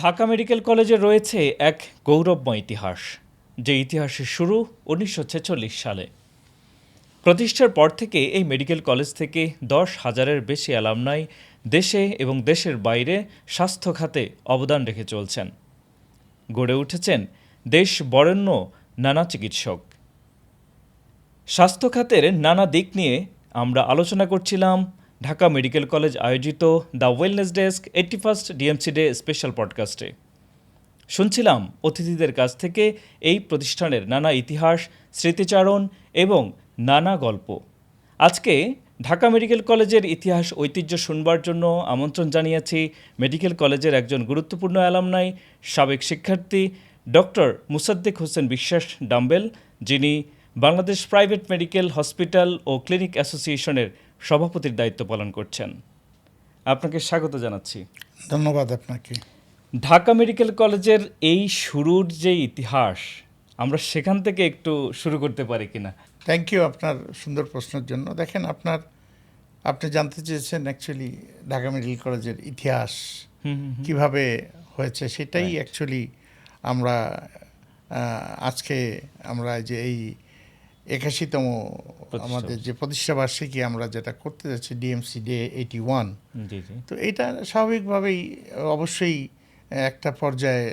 Dhaka medical কলেজে রয়েছে এক গৌরবময় ইতিহাস, যে ইতিহাসের শুরু ১৯৪৬ সালে। প্রতিষ্ঠার পর থেকে এই মেডিকেল কলেজ থেকে ১০,০০০-এর বেশি অ্যালামনাই দেশে এবং দেশের বাইরে স্বাস্থ্য খাতে অবদান রেখে চলছেন। গড়ে উঠেছেন দেশ বরেণ্য নানা চিকিৎসক। স্বাস্থ্য খাতের নানা দিক নিয়ে আমরা আলোচনা করছিলাম ঢাকা মেডিকেল কলেজ আয়োজিত the wellness desk 81st DMC day special পডকাস্টে। শুনছিলাম অতিথিদের কাছ থেকে এই প্রতিষ্ঠানের নানা ইতিহাস, স্মৃতিচারণ এবং নানা গল্প। আজকে ঢাকা মেডিকেল কলেজের ইতিহাস ঐতিহ্য শুনবার জন্য আমন্ত্রণ জানিয়েছি মেডিকেল কলেজের একজন গুরুত্বপূর্ণ অ্যালামনাই, সাবেক শিক্ষার্থী ডক্টর মুসাদ্দেক হোসেন বিশ্বাস ডাম্বেল, যিনি বাংলাদেশ প্রাইভেট মেডিকেল হসপিটাল ও ক্লিনিক অ্যাসোসিয়েশনের সভাপতির দায়িত্ব পালন করছেন। আপনাকে স্বাগত জানাচ্ছি। ধন্যবাদ আপনাকে। ঢাকা মেডিকেল কলেজের এই শুরুর যে ইতিহাস, আমরা সেখান থেকে একটু শুরু করতে পারি কিনা? থ্যাংক ইউ আপনার সুন্দর প্রশ্নের জন্য। দেখেন, আপনি জানতে চেয়েছেন অ্যাকচুয়ালি ঢাকা মেডিকেল কলেজের ইতিহাস কিভাবে হয়েছে, সেটাই অ্যাকচুয়ালি আমরা আজকে আমরা যে এই 81তম আমাদের যে প্রতিষ্ঠাবার্ষিকী আমরা যেটা করতে যাচ্ছি, ডিএমসি ডে 81, তো এটা স্বাভাবিকভাবেই অবশ্যই একটা পর্যায়ে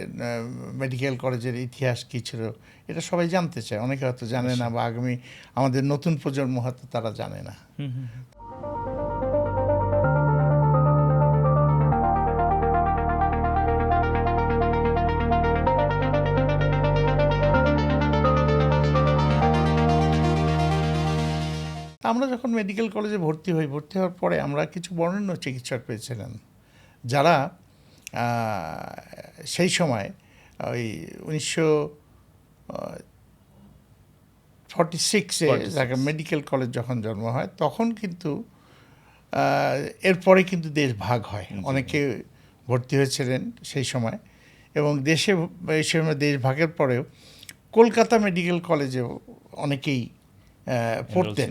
মেডিকেল কলেজের ইতিহাস কী ছিল এটা সবাই জানতে চায়। অনেকে হয়তো জানে না, বা আগামী আমাদের নতুন প্রজন্ম হয়তো তারা জানে না। আমরা যখন মেডিকেল কলেজে ভর্তি হওয়ার পরে আমরা কিছু বরেণ্য চিকিৎসক পেয়েছিলাম, যারা সেই সময় ওই 1946-এ ঢাকা মেডিকেল কলেজ যখন জন্ম হয়, তখন কিন্তু এরপরে কিন্তু দেশ ভাগ হয়। অনেকে ভর্তি হয়েছিলেন সেই সময়, এবং দেশে দেশ ভাগের পরেও কলকাতা মেডিকেল কলেজেও অনেকেই পড়তেন।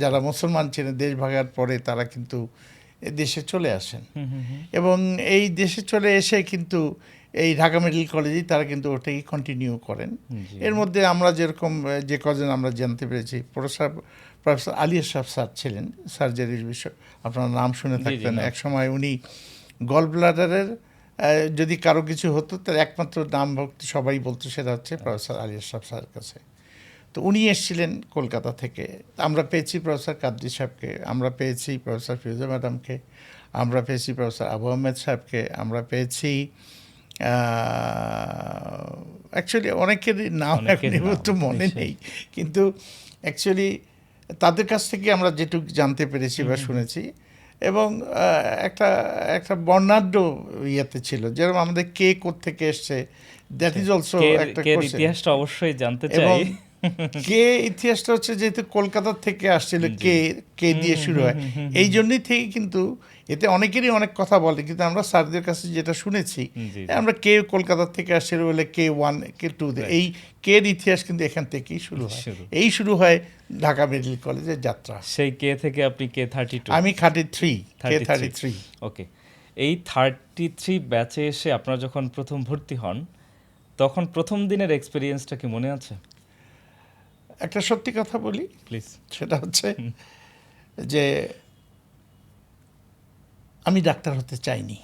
যারা মুসলমান ছিলেন, দেশ ভাগার পরে তারা কিন্তু দেশে চলে আসেন, এবং এই দেশে চলে এসে কিন্তু এই ঢাকা মেডিকেল কলেজেই তারা কিন্তু ওটাই কন্টিনিউ করেন। এর মধ্যে আমরা যেরকম যে কজন আমরা জানতে পেরেছি, প্রফেসর আলী আশরাফ স্যার ছিলেন, সার্জারির বিষয় আপনার নাম শুনে থাকতেন। এক সময় উনি গল ব্লাডারের যদি কারো কিছু হতো, তার একমাত্র নাম ভক্তি সবাই বলতো, সেটা হচ্ছে প্রফেসর আলী আশরাফ স্যারের কাছে। তো উনি এসেছিলেন কলকাতা থেকে। আমরা পেয়েছি প্রফেসর কাদরি সাহেবকে, আমরা পেয়েছি প্রফেসর ফিরোজা ম্যাডামকে, আমরা পেয়েছি প্রফেসর আবু আহমেদ সাহেবকে, আমরা পেয়েছি অ্যাকচুয়ালি অনেকেরই নাম তো মনে নেই, কিন্তু অ্যাকচুয়ালি তাদের কাছ থেকে আমরা যেটুকু জানতে পেরেছি বা শুনেছি, এবং একটা বর্ণাঢ্য ইয়েতে ছিল, যেরকম আমাদের কে কোত্থেকে এসছে, দ্যাট ইজ অলসো একটা ইতিহাসটা অবশ্যই জানতে চাই। কে ইতিহাসটা হচ্ছে যেহেতু কলকাতা থেকে আসছিল, কে দিয়ে শুরু হয়, এই জন্যই থেকে কিন্তু এতে অনেকেরই অনেক কথা বলে, কিন্তু আমরা স্যারদের কাছে যেটা শুনেছি, আমরা কে কলকাতা থেকে আসছিল বলে কে 1 কে 2, এই কের ইতিহাস কিন্তু এখান থেকেই শুরু হয়। এই শুরু হয় ঢাকা মেডিকেল কলেজের যাত্রা। সেই কে থেকে আপনি কে 32? আমি 33। ওকে, এই 33 ব্যাচে এসে আপনারা যখন প্রথম ভর্তি হন, তখন প্রথম দিনের এক্সপিরিয়েন্সটা কি মনে আছে? একটা সত্যি কথা বলি প্লিজ। সেটা হচ্ছে যে আমি ডাক্তার হতে চাইনি।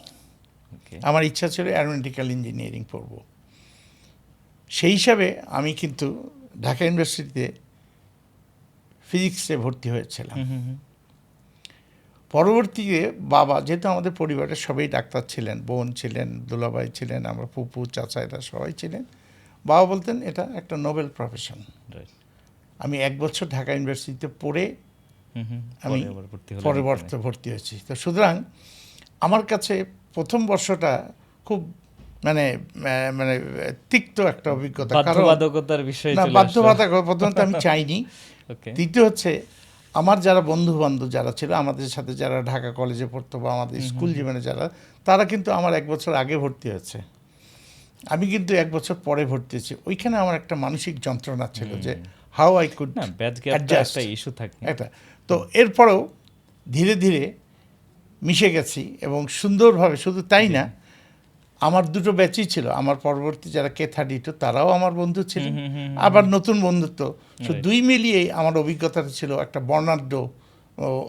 আমার ইচ্ছা ছিল অ্যারোনটিক্যাল ইঞ্জিনিয়ারিং পড়ব। সেই হিসাবে আমি কিন্তু ঢাকা ইউনিভার্সিটিতে ফিজিক্সে ভর্তি হয়েছিলাম। পরবর্তীতে বাবা, যেহেতু আমাদের পরিবারের সবাই ডাক্তার ছিলেন, বোন ছিলেন, দুলাভাই ছিলেন, আমরা ফুপু চাচা এরা সবাই ছিলেন, বাবা বলতেন এটা একটা নোবেল প্রফেশন। আমি 1 বছর ঢাকা ইউনিভার্সিটিতে পড়ে আমি পরবর্তী ভর্তি হয়েছি। তো সুতরাং আমার কাছে প্রথম বর্ষটা খুব মানে তিক্ত একটা অভিজ্ঞতা। বাধ্যবাধকতার বিষয়, বাধ্যবাধকতা প্রথমত আমি চাইনি। দ্বিতীয় হচ্ছে আমার যারা বন্ধু বান্ধব যারা ছিল আমাদের সাথে, যারা ঢাকা কলেজে পড়তো বা আমাদের স্কুল জীবনে যারা, তারা কিন্তু আমার 1 বছর আগে ভর্তি হয়েছে, আমি কিন্তু 1 বছর পরে ভর্তি হয়েছি। ওইখানে আমার একটা মানসিক যন্ত্রণা ছিল যে হাউ আই কুড অ্যাডজাস্ট। তো এরপরেও ধীরে ধীরে মিশে গেছি, এবং সুন্দরভাবে, শুধু তাই না, আমার দুটো ব্যাচই ছিল, আমার পরবর্তী যারা K32 তারাও আমার বন্ধু ছিলেন, আবার নতুন বন্ধুত্ব, দুই মিলিয়ে আমার অভিজ্ঞতাটা ছিল একটা বর্ণাঢ্য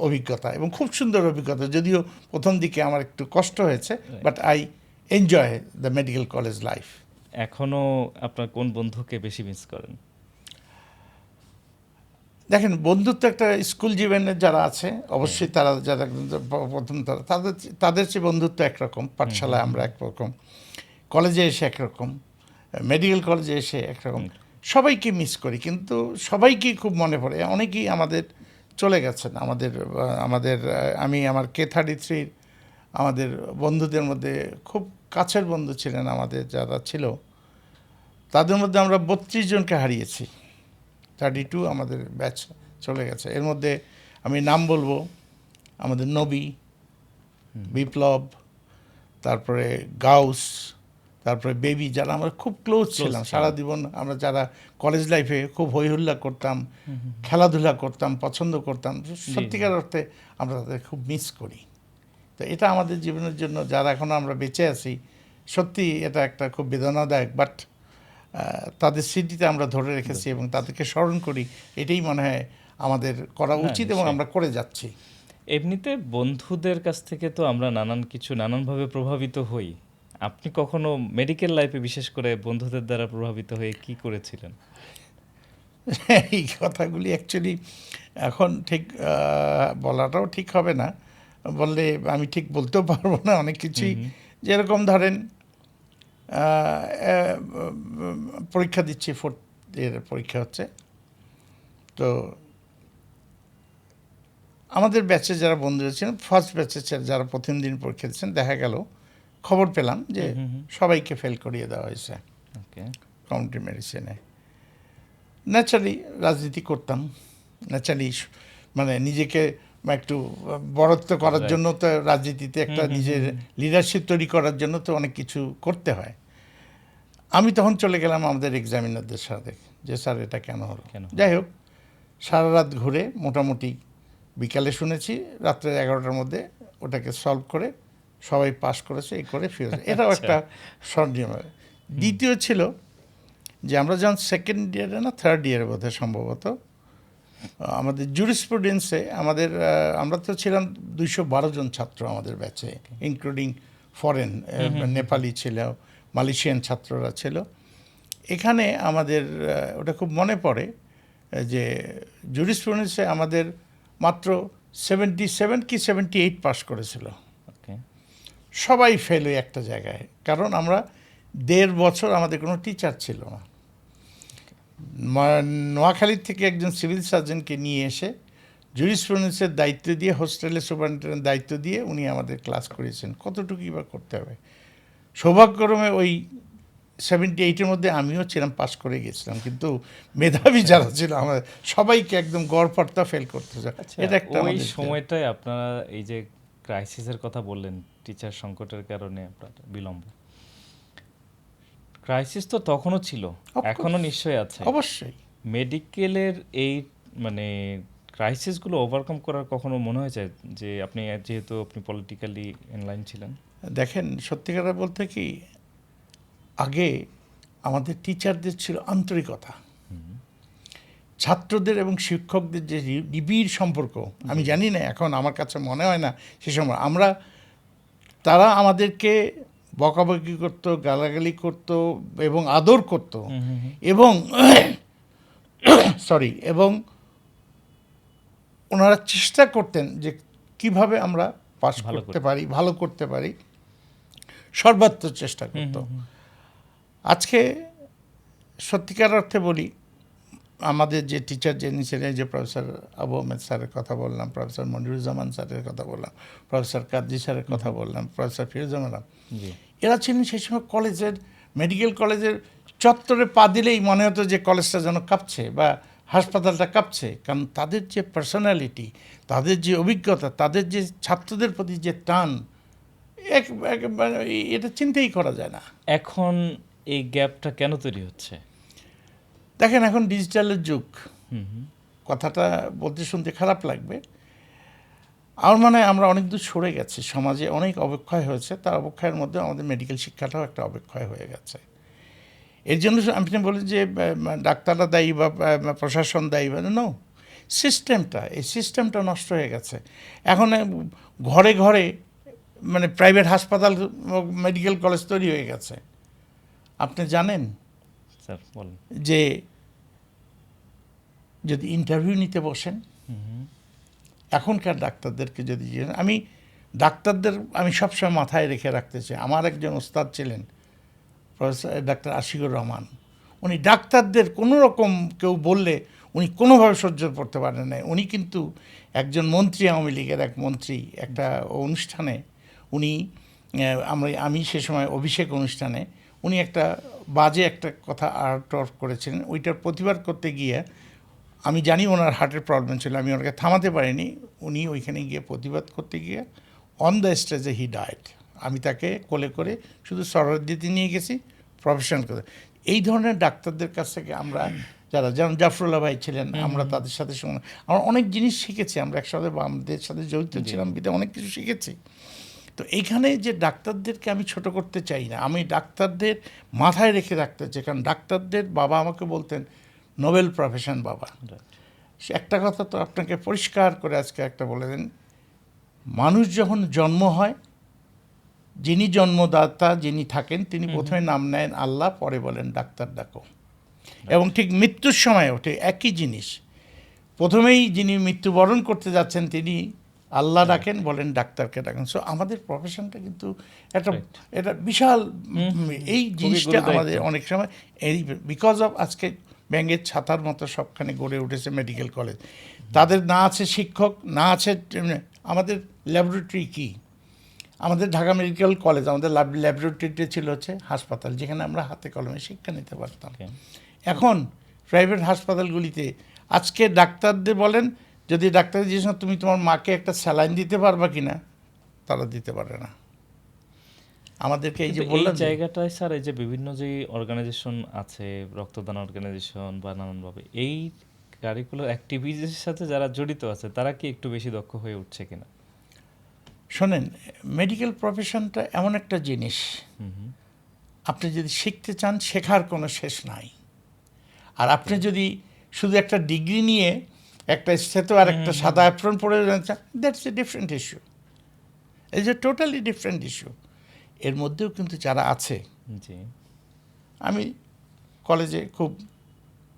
অভিজ্ঞতা এবং খুব সুন্দর অভিজ্ঞতা। যদিও প্রথম দিকে আমার একটু কষ্ট হয়েছে, but I enjoy the medical college life. এখনো আপনার কোন বন্ধুকে বেশি মিস করেন? দেখেন, বন্ধুত্ব একটা স্কুল জীবনে যারা আছে অবশ্যই তারা যারা প্রথম তাদের চেয়ে বন্ধুত্ব একরকম, পাঠশালায় আমরা একরকম, কলেজে এসে একরকম, মেডিকেল কলেজে এসে একরকম, সবাইকে মিস করি, কিন্তু সবাইকেই খুব মনে পড়ে। অনেকেই আমাদের চলে গেছেন, আমাদের আমি আমার K33 আমাদের বন্ধুদের মধ্যে খুব কাছের বন্ধু ছিলেন আমাদের যারা ছিল, তাদের মধ্যে আমরা 32 জনকে হারিয়েছি। 32 আমাদের ব্যাচ চলে গেছে। এর মধ্যে আমি নাম বলবো, আমাদের নবী, বিপ্লব, তারপরে গাউস, তারপরে বেবি, যারা আমরা খুব ক্লোজ ছিলাম সারা জীবন। আমরা যারা কলেজ লাইফে খুব হইহুল্লা করতাম, খেলাধুলা করতাম, পছন্দ করতাম, সত্যিকার অর্থে আমরা তাদের খুব মিস করি। তো এটা আমাদের জীবনের জন্য, যারা এখনও আমরা বেঁচে আছি, সত্যি এটা একটা খুব বেদনাদায়ক, বাট তাদের স্মৃতিতে আমরা ধরে রেখেছি এবং তাদেরকে স্মরণ করি, এটাই মনে হয় আমাদের করা উচিত এবং আমরা করে যাচ্ছি। এমনিতে বন্ধুদের কাছ থেকে তো আমরা নানানভাবে প্রভাবিত হই। আপনি কখনো মেডিকেল লাইফে বিশেষ করে বন্ধুদের দ্বারা প্রভাবিত হয়ে কি করেছিলেন? এই কথাগুলি অ্যাকচুয়ালি এখন ঠিক বলাটাও ঠিক হবে না, বললে আমি ঠিক বলতেও পারবো না অনেক কিছুই। যেরকম ধরেন পরীক্ষা দিচ্ছি, 4th year পরীক্ষা হচ্ছে, তো আমাদের ব্যাচে যারা বন্ধুরা ছিলেন, ফার্স্ট ব্যাচে যারা প্রথম দিন পরীক্ষা দিচ্ছেন, দেখা গেল খবর পেলাম যে সবাইকে ফেল করিয়ে দেওয়া হয়েছে কমিউনিটি মেডিসিনে। ন্যাচারালি রাজনীতি করতাম, ন্যাচারালি মানে নিজেকে একটু বড়ত্ব করার জন্য তো রাজনীতিতে একটা নিজের লিডারশিপ তৈরি করার জন্য তো অনেক কিছু করতে হয়। আমি তখন চলে গেলাম আমাদের এক্সামিনারদের সাথে, যে স্যার এটা কেন হলো। যাই হোক, সারা রাত ঘুরে মোটামুটি বিকালে শুনেছি রাত্রে 11টার মধ্যে ওটাকে সলভ করে সবাই পাস করেছে, এই করে ফিরেছে। এটাও একটা স্মরণীয়। দ্বিতীয় ছিল যে আমরা যখন সেকেন্ড ইয়ারে না থার্ড ইয়ারে বোধহয় সম্ভবত আমাদের জুরিসপ্রুডেন্সে আমরা তো ছিলাম 212 জন ছাত্র আমাদের ব্যাচে, ইনক্লুডিং ফরেন, নেপালি ছিল, মালয়েশিয়ান ছাত্ররা ছিল। এখানে আমাদের ওটা খুব মনে পড়ে যে জুরিসপ্রুডেন্সে আমাদের মাত্র 77 কি 78 পাস করেছিল। সবাই ফেল ওই একটা জায়গায়, কারণ আমরা 1.5 বছর আমাদের কোনো টিচার ছিল না। নোয়াখালীর থেকে একজন সিভিল সার্জনকে নিয়ে এসে জুরিসপ্রুডেন্সের দায়িত্ব দিয়ে, হোস্টেলের সুপারিনটেন্ডেন্ট দায়িত্ব দিয়ে উনি আমাদের ক্লাস করিয়েছেন। কতটুকুই বা করতে হবে। সৌভাগ্যক্রমে ওই 78-এর মধ্যে আমিও ছিলাম, পাস করে গেছিলাম, কিন্তু মেধাবী যারা ছিল আমাদের সবাইকে একদম গড়পড়তা ফেল করতে যায়। এটা একটা ওই সময়টায় আপনারা এই যে ক্রাইসিসের কথা বললেন, টিচার সংকটের কারণে আপনার বিলম্ব, ক্রাইসিস তো তখনও ছিল, এখনো নিশ্চয়ই আছে। অবশ্যই মেডিকেলের এই মানে ক্রাইসিসগুলো ওভারকাম করার কখনো মনে হয়েছে যে আপনি, যেহেতু আপনি পলিটিক্যালি ইনলাইন ছিলেন? দেখেন, সত্যিকার বলতে কি, আগে আমাদের টিচারদের ছিল আন্তরিকতা, ছাত্রদের এবং শিক্ষকদের যে নিবিড় সম্পর্ক, আমি জানি না, এখন আমার কাছে মনে হয় না সে সময় তারা আমাদেরকে বকাবকি করতো, গালাগালি করতো এবং আদর করতো, এবং এবং ওনারা চেষ্টা করতেন যে কিভাবে আমরা পাস করতে পারি, ভালো করতে পারি, সর্বাত্মক চেষ্টা করতো। আজকে সত্যিকার অর্থে বলি, আমাদের যে টিচার যিনি ছিলেন, যে প্রফেসর আবু আহমেদ স্যারের কথা বললাম, প্রফেসর মনিরুজ্জামান স্যারের কথা বললাম, প্রফেসর কাদরি স্যারের কথা বললাম, প্রফেসর ফিরোজুল আলম, এরা ছিলেন সেই সময় কলেজের, মেডিকেল কলেজের চত্বরে পা দিলেই মনে হতো যে কলেজটা যেন কাঁপছে বা হাসপাতালটা কাঁপছে। কারণ তাদের যে পার্সোনালিটি, তাদের যে অভিজ্ঞতা, তাদের যে ছাত্রদের প্রতি যে টান, এটা চিন্তাই করা যায় না। এখন এই গ্যাপটা কেন তৈরি হচ্ছে? দেখেন, এখন ডিজিটালের যুগ। কথাটা বলতে শুনতে খারাপ লাগবে, আমার মনে হয় আমরা অনেক দূর সরে গেছি, সমাজে অনেক অবক্ষয় হয়েছে, তার অবক্ষয়ের মধ্যে আমাদের মেডিকেল শিক্ষাটাও একটা অবক্ষয় হয়ে গেছে। এর জন্য আপনি বলেন যে ডাক্তাররা দায়ী বা প্রশাসন দায়ী বা নো, এই সিস্টেমটা নষ্ট হয়ে গেছে। এখন ঘরে ঘরে মানে প্রাইভেট হাসপাতাল, মেডিকেল কলেজ তৈরি হয়ে গেছে। আপনি জানেন স্যার বলেন। যে যদি ইন্টারভিউ নিতে বসেন, এখনকার ডাক্তারদেরকে যদি আমি সবসময় মাথায় রেখে রাখতে চাই, আমার একজন ওস্তাদ ছিলেন প্রফেসর ডাক্তার আশিকুর রহমান। উনি ডাক্তারদের কোনো রকম কেউ বললে উনি কোনোভাবে সহ্য করতে পারেন না। উনি কিন্তু একজন মন্ত্রী, আওয়ামী লীগের এক মন্ত্রী, একটা অনুষ্ঠানে উনি আমি সে সময় অভিষেক অনুষ্ঠানে উনি একটা বাজে একটা কথা আর্ট করেছিলেন। ওইটার প্রতিবাদ করতে গিয়ে, আমি জানি ওনার হার্টের প্রবলেম ছিল, আমি ওনাকে থামাতে পারিনি। উনি ওইখানে গিয়ে প্রতিবাদ করতে গিয়ে অন দ্য স্টেজে হি ডায়েট। আমি তাকে কোলে করে শুধু সরোয়ার দিতে নিয়ে গেছি প্রফেশনাল করে। এই ধরনের ডাক্তারদের কাছ থেকে আমরা যারা, যেমন জাফরুল্লাহ ভাই ছিলেন, আমরা তাদের সাথে আমরা অনেক জিনিস শিখেছি। আমরা একসাথে আমাদের সাথে জড়িত ছিলাম, বিধায় অনেক কিছু শিখেছি। তো এইখানে যে ডাক্তারদেরকে আমি ছোট করতে চাই না, আমি ডাক্তারদের মাথায় রেখে রাখতে চাই। কারণ ডাক্তারদের বাবা আমাকে বলতেন নোবেল প্রফেশন বাবা। সে একটা কথা তো আপনাকে পরিষ্কার করে আজকে একটা বলে দেন, মানুষ যখন জন্ম হয়, যিনি জন্মদাতা যিনি থাকেন তিনি প্রথমে নাম নেন আল্লাহ, পরে বলেন ডাক্তার ডাকো। এবং ঠিক মৃত্যুর সময়ও ঠিক একই জিনিস, প্রথমেই যিনি মৃত্যুবরণ করতে যাচ্ছেন তিনি আল্লাহ ডাকেন, বলেন ডাক্তারকে ডাকেন। সো আমাদের প্রফেশনটা কিন্তু এটা বিশাল, এই জিনিসটা আমাদের অনেক সময় এই বিকজ অফ আজকে ব্যাঙের ছাতার মতো সবখানে গড়ে উঠেছে মেডিকেল কলেজ। তাদের না আছে শিক্ষক, না আছে আমাদের ল্যাবরেটরি কি, আমাদের ঢাকা মেডিকেল কলেজ, আমাদের ল্যাবরেটরিতে ছিল হচ্ছে হাসপাতাল, যেখানে আমরা হাতে কলমে শিক্ষা নিতে পারতাম। এখন প্রাইভেট হাসপাতালগুলিতে আজকে ডাক্তারদের বলেন, যদি ডাক্তার জিজ্ঞেস তুমি তোমার মাকে একটা স্যালাইন দিতে পারবা কিনা, তারা দিতে পারে না। আমাদেরকে এই যে বললাম জায়গাটায় স্যার, এই যে বিভিন্ন যে অর্গানাইজেশন আছে, রক্তদান অর্গানাইজেশন বা নানানভাবে এই কারিকুলার অ্যাক্টিভিটির সাথে যারা জড়িত আছে, তারা কি একটু বেশি দক্ষ হয়ে উঠছে কিনা? শোনেন, মেডিকেল প্রফেশনটা এমন একটা জিনিস, আপনি যদি শিখতে চান শেখার কোনো শেষ নাই। আর আপনি যদি শুধু একটা ডিগ্রি নিয়ে একটা স্থেতো আর একটা সাদা অ্যাপ্রন পড়ে যাচ্ছেন, that's a different issue, is a totally different issue. এর মধ্যেও কিন্তু যারা আছে, আমি কলেজে খুব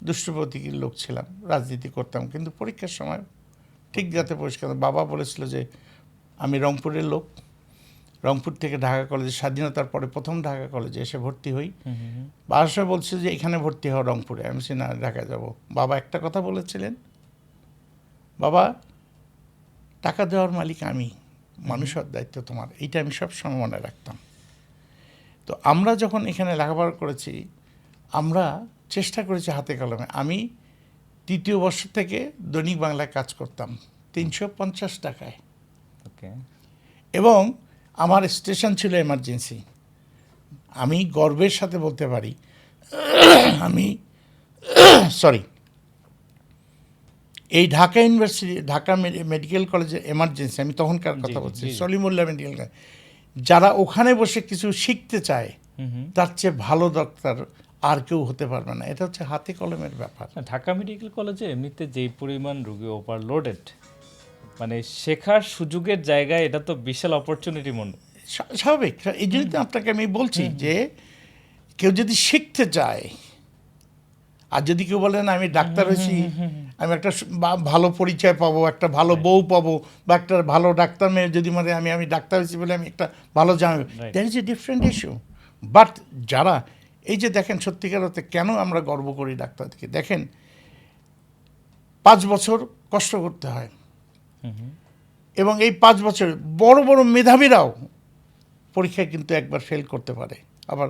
দুষ্ট প্রকৃতির লোক ছিলাম, রাজনীতি করতাম, কিন্তু পরীক্ষার সময় ঠিক যাতে পরিষ্কার, বাবা বলেছিল যে আমি রংপুরের লোক, রংপুর থেকে ঢাকা কলেজে স্বাধীনতার পরে প্রথম ঢাকা কলেজে এসে ভর্তি হই। বাসা বলছে যে এখানে ভর্তি হওয়া রংপুরে, আমি সে না, ঢাকায় যাব। বাবা একটা কথা বলেছিলেন, বাবা টাকা দেওয়ার মালিক আমি, মানুষ হওয়ার দায়িত্ব তোমার। এইটা আমি সবসময় মনে রাখতাম। তো আমরা যখন এখানে লেখাপড়া করেছি, আমরা চেষ্টা করেছি হাতে কলমে। আমি তৃতীয় বর্ষ থেকে দৈনিক বাংলায় কাজ করতাম 350 টাকায়, এবং আমার স্টেশন ছিল এমার্জেন্সি। আমি গর্বের সাথে বলতে পারি, আমি এই ঢাকা ইউনিভার্সিটি, ঢাকা মেডিকেল কলেজের এমার্জেন্সি, আমি তখনকার কথা বলছি, সলিমুল্লাহ মেডিকেল কলেজ, যারা ওখানে বসে কিছু শিখতে চায় তার চেয়ে ভালো ডাক্তার আর কেউ হতে পারবে না। এটা হচ্ছে হাতে কলমের ব্যাপার। ঢাকা মেডিকেল কলেজে এমনিতে যেই পরিমাণ রোগী ওভারলোডেড, মানে শেখার সুযোগের জায়গায় এটা তো বিশাল অপরচুনিটি মনে। স্বাভাবিক, এই জন্যই তো আপনাকে আমি বলছি যে কেউ যদি শিখতে চায়, আর যদি কেউ বলেন আমি ডাক্তার হয়েছি, আমি একটা ভালো পরিচয় পাবো, একটা ভালো বউ পাবো, বা একটা ভালো ডাক্তার মেয়ে যদি মানে আমি ডাক্তার হয়েছি বলে আমি একটা ভালো জানি, that is a different issue. But যারা এই যে দেখেন, সত্যিকার অর্থে কেন আমরা গর্ব করি ডাক্তারকে, দেখেন 5 বছর কষ্ট করতে হয়, এবং এই 5 বছর বড় বড় মেধাবীরাও পরীক্ষায় কিন্তু একবার ফেল করতে পারে, আবার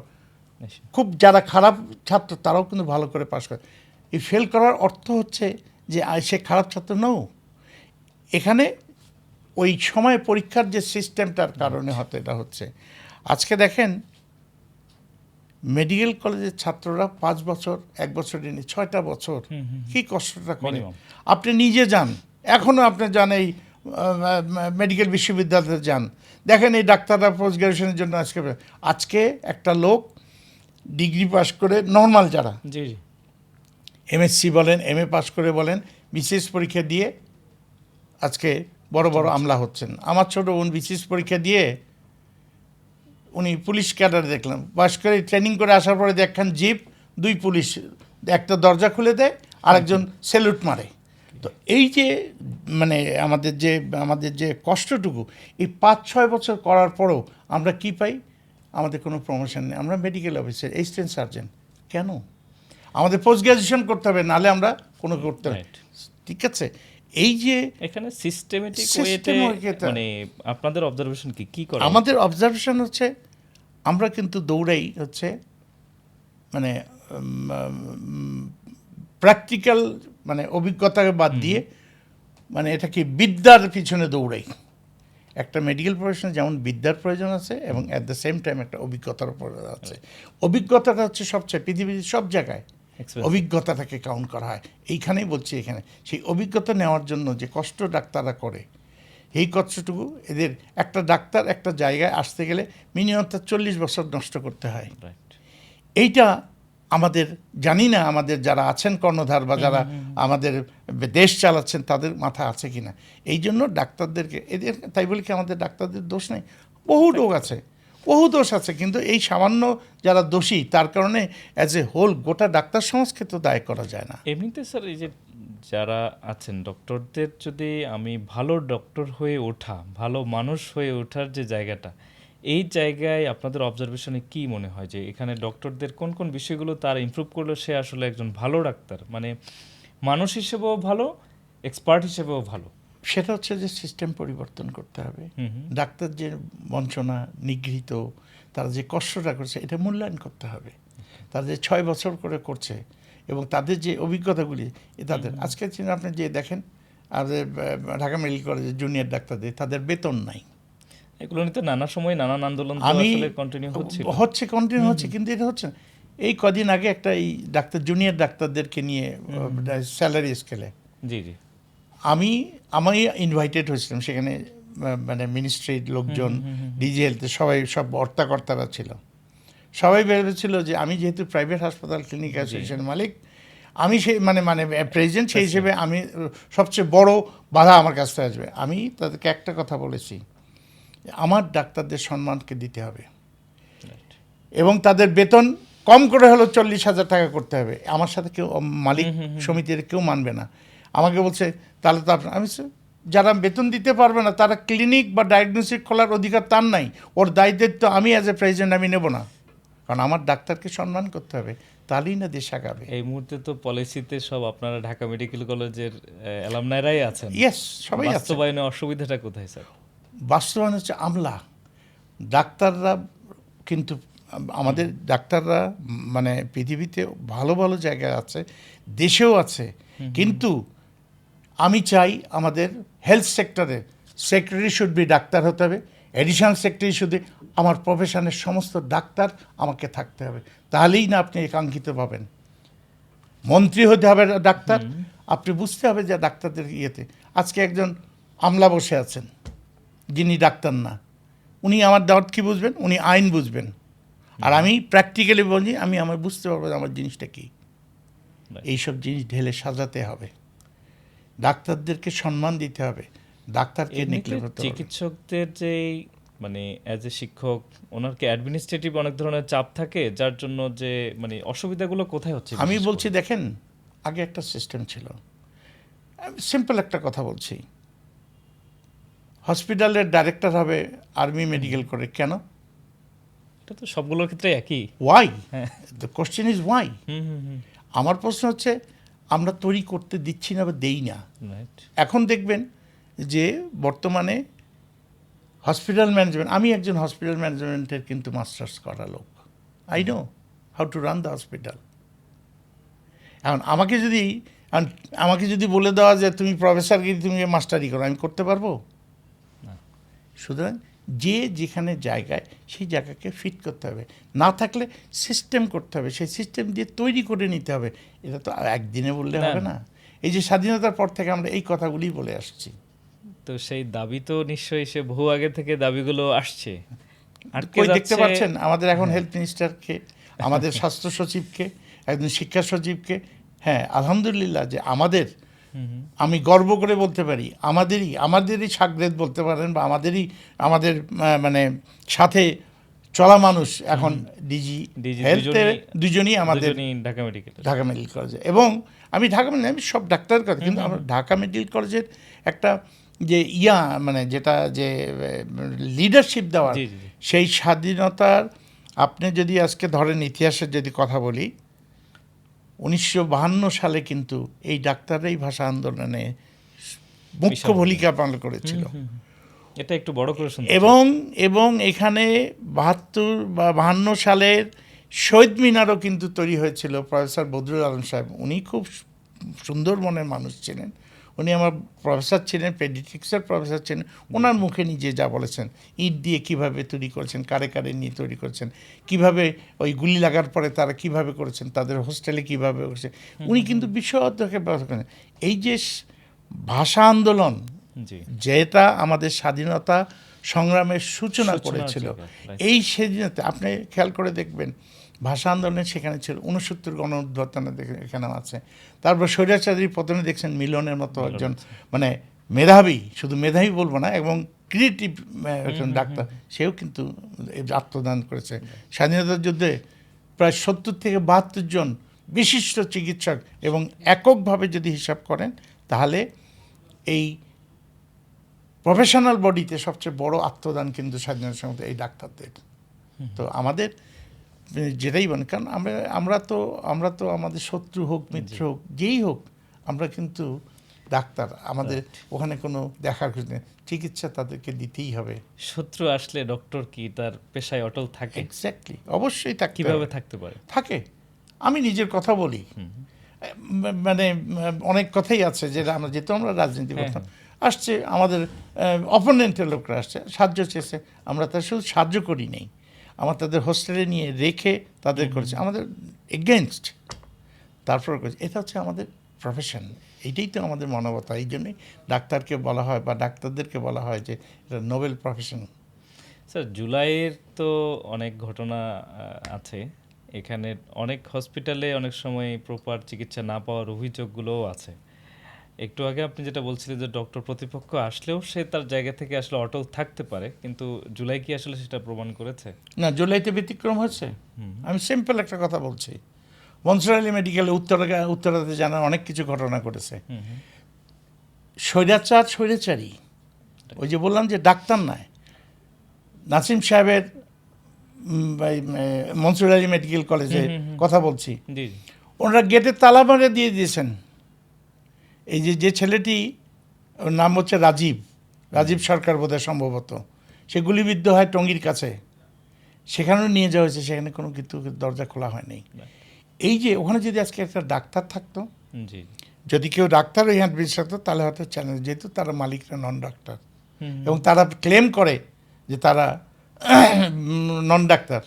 খুব যারা খারাপ ছাত্র তারাও কিন্তু ভালো করে পাশ করে। এই ফেল করার অর্থ হচ্ছে যে সে খারাপ ছাত্র নও, এখানে ওই সময় পরীক্ষার যে সিস্টেমটার কারণে হয়তো এটা হচ্ছে। আজকে দেখেন মেডিকেল কলেজের ছাত্ররা 5 বছর, 1 বছর নিয়ে 6টা বছর কি কষ্টটা করে। আপনি নিজে যান, এখনও আপনি যান এই মেডিকেল বিশ্ববিদ্যালয়ে যান, দেখেন এই ডাক্তাররা পোস্ট গ্রাজুয়েশনের জন্য আজকে একটা লোক ডিগ্রি পাস করে, নর্মাল যারা জি জি এমএসসি বলেন, এমএ পাস করে বলেন, বিসিএস পরীক্ষা দিয়ে আজকে বড় বড় আমলা হচ্ছেন। আমার ছোট বোন বিসিএস পরীক্ষা দিয়ে উনি পুলিশ ক্যাডার দেখলাম, পাস করে ট্রেনিং করে আসার পরে দেখেন জিপ, 2 পুলিশ, একটা দরজা খুলে দেয়, আরেকজন স্যালুট মারে। তো এই যে মানে আমাদের যে কষ্টটুকু, এই 5-6 বছর করার পরেও আমরা কি পাই? আমাদের কোনো প্রমোশন নেই। আমরা মেডিকেল অফিসার, অ্যাসিস্ট্যান্ট সার্জন। কেন? আমাদের পোস্ট গ্রাজুয়েশন করতে হবে, নাহলে আমরা কোনো করতে হবে। Right. ঠিক আছে, এই যে এখানে সিস্টেমেটিক System ওয়েতে way-তে- মানে আপনাদের অবজারভেশন কি করে? আমাদের অবজারভেশন হচ্ছে আমরা কিন্তু দৌড়াই হচ্ছে মানে প্র্যাকটিক্যাল মানে অভিজ্ঞতাকে বাদ দিয়ে, মানে এটা কি বিদ্যার পিছনে দৌড়াই। একটা মেডিকেল প্রফেশনে যেমন বিদ্যার প্রয়োজন আছে এবং অ্যাট দ্য সেম টাইম একটা অভিজ্ঞতার প্রয়োজন আছে। অভিজ্ঞতাটা হচ্ছে সবচেয়ে, পৃথিবীর সব জায়গায় Expensive. অভিজ্ঞতাটাকে কাউন্ট করা হয়, এইখানেই বলছি। এখানে সেই অভিজ্ঞতা নেওয়ার জন্য যে কষ্ট ডাক্তাররা করে, এই কষ্টটুকু এদের, একটা ডাক্তার একটা জায়গায় আসতে গেলে মিনিমাম তার 40 বছর নষ্ট করতে হয়। Right. এইটা আমাদের, জানি না আমাদের যারা আছেন কর্ণধার বা যারা আমাদের দেশ চালাচ্ছেন তাদের মাথা আছে কিনা। এই জন্য ডাক্তারদেরকে এদের, তাই বলি কি আমাদের ডাক্তারদের দোষ নেই? বহু রোগ আছে, বহু দোষ আছে, কিন্তু এই সামান্য যারা দোষী তার কারণে অ্যাজ এ হোল গোটা ডাক্তার সমাজকে তো দায় করা যায় না। এমনিতে স্যার এই যে যারা আছেন ডক্টরদের, যদি আমি ভালো ডক্টর হয়ে ওঠা, ভালো মানুষ হয়ে ওঠার যে জায়গাটা, এই জায়গায় আপনাদের অবজারভেশনে কি মনে হয় যে এখানে ডক্টরদের কোন কোন বিষয়গুলো তার ইমপ্রুভ করলে সে আসলে একজন ভালো ডাক্তার, মানে মানুষ হিসেবেও ভালো, এক্সপার্ট হিসেবেও ভালো? সেটা হচ্ছে যে সিস্টেম পরিবর্তন করতে হবে। হুম হুম। ডাক্তার যে বঞ্চনা, নিগৃহীত, তারা যে কষ্টটা করছে এটা মূল্যায়ন করতে হবে। তারা যে 6 বছর করে করছে এবং তাদের যে অভিজ্ঞতাগুলি, তাদের আজকে আপনি যে দেখেন আমাদের ঢাকা মেডিকেল কলেজের জুনিয়র ডাক্তারদের, তাদের বেতন নাই। এগুলো নিতে নানা সময় নানান আন্দোলন তো আমি আসলে কন্টিনিউ হচ্ছে। কন্টিনিউ হচ্ছে, কিন্তু এটা হচ্ছে না। এই কদিন আগে একটা এই ডাক্তার, জুনিয়র ডাক্তারদেরকে নিয়ে স্যালারি স্কেলে জি জি আমি ইনভাইটেড হয়েছিলাম সেখানে, মানে মিনিস্ট্রির লোকজন, ডিজি হেলথে সবাই, সব কর্তারা ছিল। সবাই ভেবেছিল যে আমি যেহেতু প্রাইভেট হাসপাতাল ক্লিনিক অ্যাসোসিয়েশনের মালিক, আমি সেই মানে প্রেসিডেন্ট, সেই হিসেবে আমি সবচেয়ে বড় বাধা আমার কাছ থেকে আসবে। আমি তাদেরকে একটা কথা বলেছি, আমার ডাক্তারদের সম্মানকে দিতে হবে রাইট। এবং তাদের বেতন কম করে হলো 40,000 টাকা করতে হবে। আমার সাথে কেউ, মালিক সমিতির কেউ মানবে না। আমাকে বলছে তাহলে তো আমি যারা বেতন দিতে পারবে না তারা ক্লিনিক বা ডায়াগনোস্টিক খোলার অধিকার তার নাই, ওর দায়িত্ব আমি অ্যাজ এ প্রেসিডেন্ট আমি নেব না, কারণ আমার ডাক্তারকে সম্মান করতে হবে, তাহলেই না দেশ আগাবে। এই মুহূর্তে তো পলিসিতে সব আপনারা ঢাকা মেডিকেল কলেজের অ্যালামনাইরাই আছেন। ইয়েস, সবাই আছে। বাস্তবায়নে অসুবিধাটা কোথায় স্যার? বাস্তবায়ন হচ্ছে আমলা, ডাক্তাররা কিন্তু, আমাদের ডাক্তাররা মানে পৃথিবীতে ভালো ভালো জায়গায় আছে, দেশেও আছে, কিন্তু আমি চাই আমাদের হেলথ সেক্টরে সেক্রেটারি শুড বি ডাক্তার হতে হবে, এডিশনাল সেক্রেটারি শুধু আমার প্রফেশনের সমস্ত ডাক্তার আমাকে থাকতে হবে, তাহলেই না আপনি একাঙ্ক্ষিত পাবেন। মন্ত্রী হতে হবে ডাক্তার, আপনি বুঝতে হবে যে ডাক্তারদের ইয়েতে। আজকে একজন আমলা বসে আছেন যিনি ডাক্তার না, উনি আমার দাওয়াত কী বুঝবেন? উনি আইন বুঝবেন, আর আমি প্র্যাকটিক্যালি বলি, আমি আমার বুঝতে পারবো যে আমার জিনিসটা কী। এইসব জিনিস ঢেলে সাজাতে হবে, ডাক্তারদেরকে সম্মান দিতে হবে, ডাক্তারকে নেগলেক্ট করতে হবে। চিকিৎসকদের যে মানে অ্যাজ এ শিক্ষক, ওনারকে অ্যাডমিনিস্ট্রেটিভ অনেক ধরনের চাপ থাকে, যার জন্য যে মানে অসুবিধাগুলো কোথায় হচ্ছে? আমি বিশেষ বলছি করে? দেখেন, আগে একটা সিস্টেম ছিল, সিম্পল একটা কথা বলছি, হসপিটালের ডাইরেক্টর হবে আর্মি মেডিকেল করে, কেন? এটা তো সবগুলোর ক্ষেত্রে একই। ওয়াই? হ্যাঁ। The question is why. Hmm. আমার প্রশ্ন হচ্ছে আমরা তৈরি করতে দিচ্ছি না বা দেই না। রাইট। এখন দেখবেন যে বর্তমানে হসপিটাল ম্যানেজমেন্ট, আমি একজন হসপিটাল ম্যানেজমেন্টের কিন্তু মাস্টার্স করা লোক, I know how to run the hospital. এখন আমাকে যদি বলে দেওয়া যে তুমি প্রফেসরগিরি, তুমি মাস্টারি করো, আমি করতে পারবো না। সুতরাং যে যেখানে জায়গায় সেই জায়গাকে ফিট করতে হবে, না থাকলে সিস্টেম করতে হবে, সেই সিস্টেম দিয়ে তৈরি করে নিতে হবে। এটা তো একদিনে বললে না, হবে না। এই যে স্বাধীনতার পর থেকে আমরা এই কথাগুলি বলে আসছি। তো সেই দাবি তো নিশ্চয়ই সে বহু আগে থেকে দাবিগুলো আসছে। আটকে কই দেখতে যাচ্ছে। পাচ্ছেন আমাদের এখন হেলথ মিনিস্টারকে, আমাদের স্বাস্থ্য সচিবকে, একজন শিক্ষা সচিবকে। হ্যাঁ, আলহামদুলিল্লাহ যে আমাদের, আমি গর্ব করে বলতে পারি আমাদেরই সাগরেদ বলতে পারেন, বা আমাদের মানে সাথে চলা মানুষ এখন ডিজি হেলথে দুজনই আমাদের ঢাকা মেডিকেল কলেজে। এবং আমি আমি সব ডাক্তারের কথা, কিন্তু আমরা ঢাকা মেডিকেল কলেজের একটা যে মানে যেটা যে লিডারশিপ দেওয়ার, সেই স্বাধীনতার, আপনি যদি আজকে ধরেন ইতিহাসের যদি কথা বলি, 1952 সালে কিন্তু এই ডাক্তাররাই ভাষা আন্দোলনে মুখ্য ভূমিকা পালন করেছিল। এটা একটু বড় করে শুনতে। এবং এখানে 72 বা 52 সালের শহীদ মিনারও কিন্তু তৈরি হয়েছিল প্রফেসর বদরুল আলম সাহেব। উনি খুব সুন্দর মনের মানুষ ছিলেন। উনি আমার প্রফেসর ছিলেন, পেডিয়াট্রিক্সের প্রফেসর ছিলেন। ওনার মুখে নিজে যা বলেছেন, ইট দিয়ে কিভাবে তৈরি করেছেন, কারে নিয়ে তৈরি করেছেন, কিভাবে ওই গুলি লাগার পরে তারা কিভাবে করেছেন, তাদের হোস্টেলে কিভাবে করেছে, উনি কিন্তু বিশ্বকে করেন। এই যে ভাষা আন্দোলন, যেটা আমাদের স্বাধীনতা সংগ্রামের সূচনা করেছিল, এই স্বাধীনতা আপনি খেয়াল করে দেখবেন, ভাষা আন্দোলনে সেখানে ছিল 69 গণ-অভ্যুত্থানে এখানে আছে। তারপর স্বৈরাচারী পতনে দেখছেন মিলনের মতো একজন মানে মেধাবী, শুধু মেধাবী বলবো না, এবং ক্রিয়েটিভ একজন ডাক্তার, সেও কিন্তু আত্মদান করেছে। স্বাধীনতার যুদ্ধে প্রায় 70 থেকে 72 জন বিশিষ্ট চিকিৎসক, এবং এককভাবে যদি হিসাব করেন তাহলে এই প্রফেশনাল বডিতে সবচেয়ে বড় আত্মদান কিন্তু স্বাধীনতার সময় এই ডাক্তারদের। তো আমাদের যেটাই বলেন, কারণ আমরা তো আমাদের শত্রু হোক মিত্র হোক যেই হোক, আমরা কিন্তু ডাক্তার, আমাদের ওখানে কোনো দেখার কিছু নেই, চিকিৎসা তাদেরকে দিতেই হবে। শত্রু আসলে ডক্টর কি তার পেশায় অটল থাকে? এক্স্যাক্টলি, অবশ্যই থাকে। কিভাবে থাকতে পারে? থাকে। আমি নিজের কথা বলি, মানে অনেক কথাই আছে যেটা আমরা, যেহেতু আমরা রাজনীতি করতাম, আসছে আমাদের অপোনেন্টের লোকরা আসছে, সাহায্য চেয়েছে, আমরা তার শুধু সাহায্য করি নেই, আমার তাদের হোস্টেলে নিয়ে রেখে তাদের করেছে, আমাদের এগেনস্ট তারপর করেছে। এটা হচ্ছে আমাদের প্রফেশন, এইটাই তো আমাদের মানবতা। এই জন্যই ডাক্তারকে বলা হয়, বা ডাক্তারদেরকে বলা হয় যে এটা নোবেল প্রফেশন। স্যার, জুলাইয়ের তো অনেক ঘটনা আছে এখানে, অনেক হসপিটালে অনেক সময় প্রপার চিকিৎসা না পাওয়ার অভিযোগগুলোও আছে। একটু আগে আপনি যেটা বলছিলেন যে ডক্টর প্রতিপক্ষ আসলেও সে তার জায়গা থেকে আসলে অটল থাকতে পারে, কিন্তু জুলাই কি আসলে সেটা প্রমাণ করেছে? না, জুলাইতে ব্যতিক্রম হচ্ছে। আমি সিম্পল একটা কথা বলছি, মনসুর আলী মেডিকেলে উত্তরাতে জানার অনেক কিছু ঘটনা ঘটেছে। স্বৈরাচারী, ওই যে বললাম যে ডাক্তার নয়, নাসিম সাহেবের মনসুর আলী মেডিকেল কলেজে কথা বলছি, ওনারা গেটে তালা মারে দিয়ে দিয়েছেন। এই যে ছেলেটি, ওর নাম হচ্ছে রাজীব সরকার বোধহয় সম্ভবত, সে গুলিবিদ্ধ হয় টঙ্গীর কাছে, সেখানেও নিয়ে যাওয়া হয়েছে, সেখানে কোনো কিন্তু দরজা খোলা হয়নি। এই যে ওখানে যদি আজকে একটা ডাক্তার থাকতো, যদি কেউ ডাক্তার ওই হ্যান্ড থাকতো, তাহলে হয়তো চ্যালেঞ্জ, যেহেতু তারা মালিকরা নন ডাক্তার, এবং তারা ক্লেম করে যে তারা নন ডাক্তার,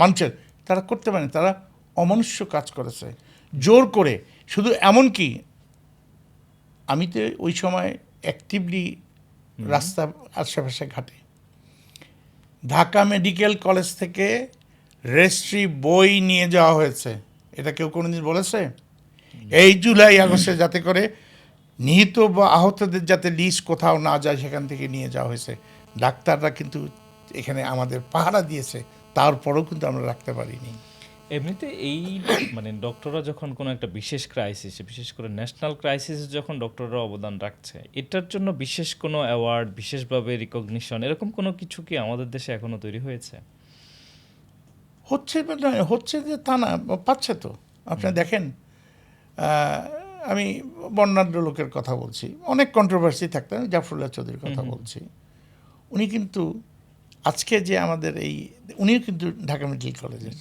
মানুষের, তারা করতে পারেন, তারা অমনুষ্য কাজ করেছে জোর করে। শুধু এমন কি, আমি তো ওই সময় অ্যাক্টিভলি রাস্তা আশেপাশে ঘাটে, ঢাকা মেডিকেল কলেজ থেকে রেজিস্ট্রি বই নিয়ে যাওয়া হয়েছে, এটা কেউ কোনোদিন বলেছে? এই জুলাই আগস্টে যাতে করে নিহত বা আহতদের যাতে লিস্ট কোথাও না যায়, সেখান থেকে নিয়ে যাওয়া হয়েছে। ডাক্তাররা কিন্তু এখানে আমাদের পাহারা দিয়েছে, তারপরেও কিন্তু আমরা রাখতে পারিনি। এমনিতে এই মানে ডক্টররা যখন কোনো একটা বিশেষ ক্রাইসিস, বিশেষ করে ন্যাশনাল ক্রাইসিসে যখন ডক্টররা অবদান রাখছে, এটার জন্য বিশেষ কোনো অ্যাওয়ার্ড, বিশেষভাবে রিকগনিশন, এরকম কোনো কিছু কি আমাদের দেশে এখনো তৈরি হয়েছে? হচ্ছে যে তা না, পাচ্ছে তো। আপনি দেখেন, আমি বর্ণাঢ্য লোকের কথা বলছি, অনেক কন্ট্রোভার্সি থাকতে, জাফরুল্লাহ চৌধুরীর কথা বলছি। উনি কিন্তু আজকে যে আমাদের উনিও কিন্তু ঢাকা মেডিকেল কলেজের,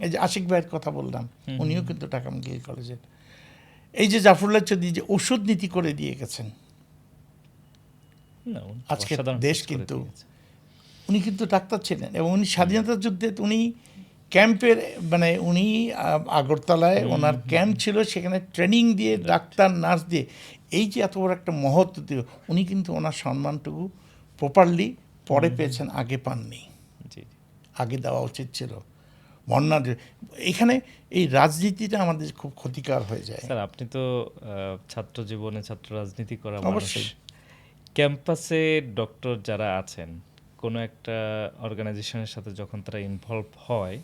এই যে আশিক ভাইয়ের কথা বললাম, উনিও কিন্তু ঢাকা মেডিকেল কলেজের। এই যে জাফরুল্লাহ চৌধুরী যে ওষুধ নীতি করে দিয়ে গেছেন আজকে দেশ, কিন্তু উনি কিন্তু ডাক্তার ছিলেন, এবং উনি স্বাধীনতার যুদ্ধে উনি ক্যাম্পের মানে উনি আগরতলায় ওনার ক্যাম্প ছিল, সেখানে ট্রেনিং দিয়ে ডাক্তার নার্স দিয়ে এই যে এত বড় একটা মহত্ব দিয়ে উনি কিন্তু ওনার সম্মানটুকু প্রপারলি পরে পেয়েছেন, আগে পাননি। জি আগে দেওয়া উচিত ছিল। বন্যার এখানে এই রাজনীতিটা আমাদের খুব ক্ষতিকর হয়ে যায়। স্যার, আপনি তো ছাত্র জীবনে ছাত্র রাজনীতি করা মানুষ। অবশ্যই। ক্যাম্পাসে ডক্টর যারা আছেন কোনো একটা অর্গানাইজেশনের সাথে যখন তারা ইনভলভ হয়,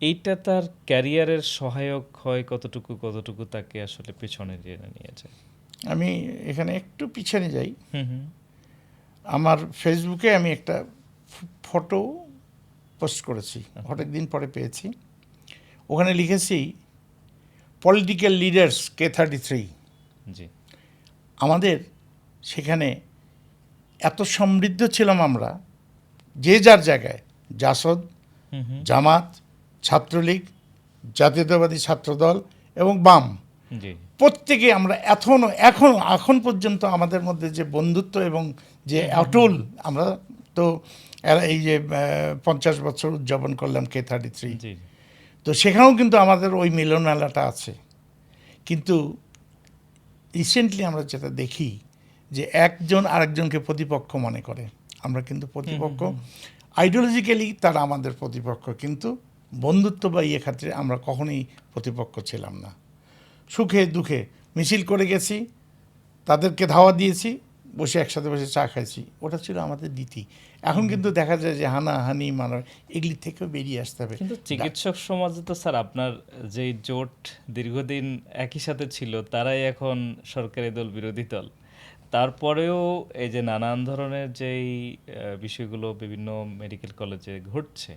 এইটা তার ক্যারিয়ারের সহায়ক হয় কতটুকু তাকে আসলে পেছনে টেনে নিয়ে যায়? আমি এখানে একটু পিছনে যাই। হুম। আমার ফেসবুকে আমি একটা ফটো পোস্ট করেছি, অনেক দিন পরে পেয়েছি। ওখানে লিখেছি পলিটিক্যাল লিডার্স K33। জি আমাদের সেখানে এত সমৃদ্ধ ছিলাম আমরা, যে যার জায়গায়, জাসদ, জামাত, ছাত্রলীগ, জাতীয়তাবাদী ছাত্রদল এবং বাম, জি প্রত্যেকে আমরা এখন পর্যন্ত আমাদের মধ্যে যে বন্ধুত্ব এবং যে অটল, আমরা তো এই যে 50 বছর উদযাপন করলাম K33, জি তো সেখানেও কিন্তু আমাদের ওই মিলন মেলাটা আছে। কিন্তু রিসেন্টলি আমরা যেটা দেখি যে একজন আরেকজনকে প্রতিপক্ষ মনে করে। আমরা কিন্তু প্রতিপক্ষ, আইডিওলজিক্যালি তারা আমাদের প্রতিপক্ষ, কিন্তু বন্ধুত্ব বা ইয়ে ক্ষেত্রে আমরা কখনোই প্রতিপক্ষ ছিলাম না। সুখে দুঃখে মিছিল করে গেছি, তাদেরকে ধাওয়া দিয়েছি, বসে একসাথে বসে চা খাইছি, ওটা ছিল আমাদের নীতি। এখন কিন্তু দেখা যায় যে হানাহানি মারা, এগুলি থেকেও বেরিয়ে আসতে হবে। কিন্তু চিকিৎসক সমাজে তো স্যার আপনার যেই জোট দীর্ঘদিন একই সাথে ছিল, তারাই এখন সরকারি দল বিরোধী দল। তারপরেও এই যে নানান ধরনের যেই বিষয়গুলো বিভিন্ন মেডিকেল কলেজে ঘটছে,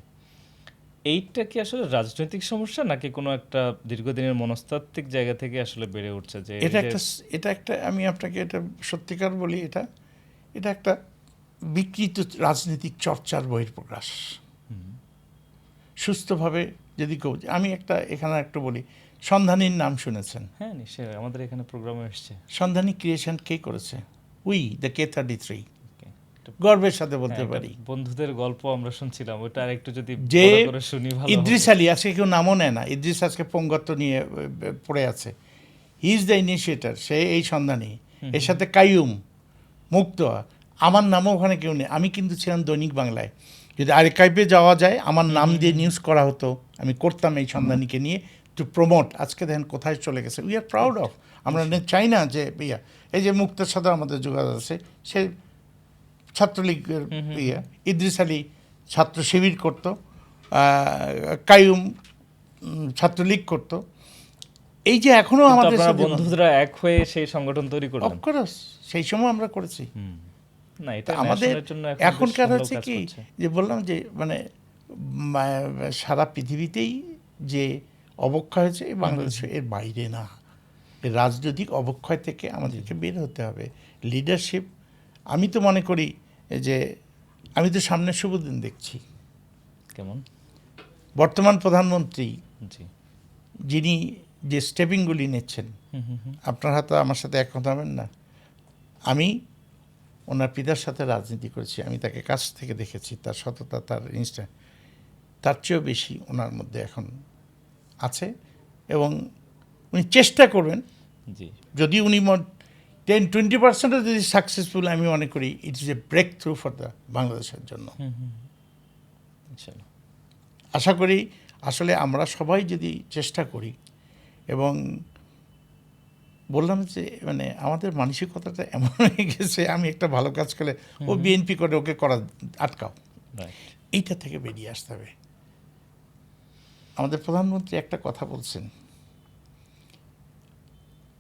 এইটা কি আসলে রাজনৈতিক সমস্যা নাকি কোনো একটা দীর্ঘদিনের মনস্তাত্ত্বিক জায়গা থেকে আসলে বেড়ে উঠছে? যে এটা একটা আমি আপনাকে এটা সত্যিকার বলি, এটা একটা বিকৃত রাজনৈতিক চর্চার বহিঃপ্রকাশ। সুস্থভাবে যদি কেউ, আমি এখানে একটু বলি, সন্ধানীর নাম শুনেছেন? হ্যাঁ, নিশ্চয়ই আমাদের এখানে প্রোগ্রামে এসছে। সন্ধানী ক্রিয়েশন কে করেছে? উই দ্য K33, গর্বের সাথে বলতে পারি। বন্ধুদের গল্প আমরা শুনছিলাম, ওটা আরেকটু যদি যে বড় করে শুনি ভালো হবে। ইদ্রিস আলী, আজকে কেউ নামও নেয় না, ইদ্রিস আজকে পঙ্গত্ব নিয়ে পড়ে আছে। হি ইজ দ্য ইনিশিয়েটার, সে এই সন্ধানী। এর সাথে কাইয়ুম, মুক্ত, আমার নামও ওখানে কেউ নেই। আমি কিন্তু ছিলাম দৈনিক বাংলায়, যদি আর্কাইভে যাওয়া যায় আমার নাম দিয়ে নিউজ করা হতো, আমি করতাম এই সন্ধানীকে নিয়ে টু প্রমোট। আজকে দেখেন কোথায় চলে গেছে। We are proud of. আমরা চাই না যে এই যে মুক্তের সাথে আমাদের যোগাযোগ আছে, সে ছাত্রলীগের ইদ্রিস আলী ছাত্র শিবির করতো, কাইয়ুম ছাত্রলীগ করতো। এই যে এখনো আমাদের বন্ধুরা এক হয়ে সেই সংগঠন তৈরি করলেন। অফকোর্স সেই সময় আমরা করেছি। না, এটা আমাদের ন্যাশনালের জন্য এখনকার হচ্ছে কি, যে বললাম যে মানে সারা পৃথিবীতেই যে অবক্ষয় হয়েছে, বাংলাদেশে এর বাইরে না। এই রাজনৈতিক অবক্ষয় থেকে আমাদেরকে বের হতে হবে। লিডারশিপ, আমি তো মনে করি যে আমি তো সামনে শুভ দিন দেখছি। কেমন? বর্তমান প্রধানমন্ত্রী জি যিনি যে স্টেপিংগুলি নিচ্ছেন, আপনার হাতে আমার সাথে একমত হবেন না। আমি ওনার পিতার সাথে রাজনীতি করেছি, আমি তাকে কাছ থেকে দেখেছি, তার সততা, তার তার চেয়েও বেশি ওনার মধ্যে এখন আছে। এবং উনি চেষ্টা করবেন, জি যদি উনি 10-20% যদি সাকসেসফুল, আমি মনে করি it is a breakthrough for the বাংলাদেশের জন্য। আশা করি আসলে আমরা সবাই যদি চেষ্টা করি, এবং বললাম যে মানে আমাদের মানসিকতাটা এমন হয়ে গেছে, আমি একটা ভালো কাজ করলে ও বিএনপি করে, ওকে করা আটকাও, এইটা থেকে বেরিয়ে আসতে হবে। আমাদের প্রধানমন্ত্রী একটা কথা বলছেন,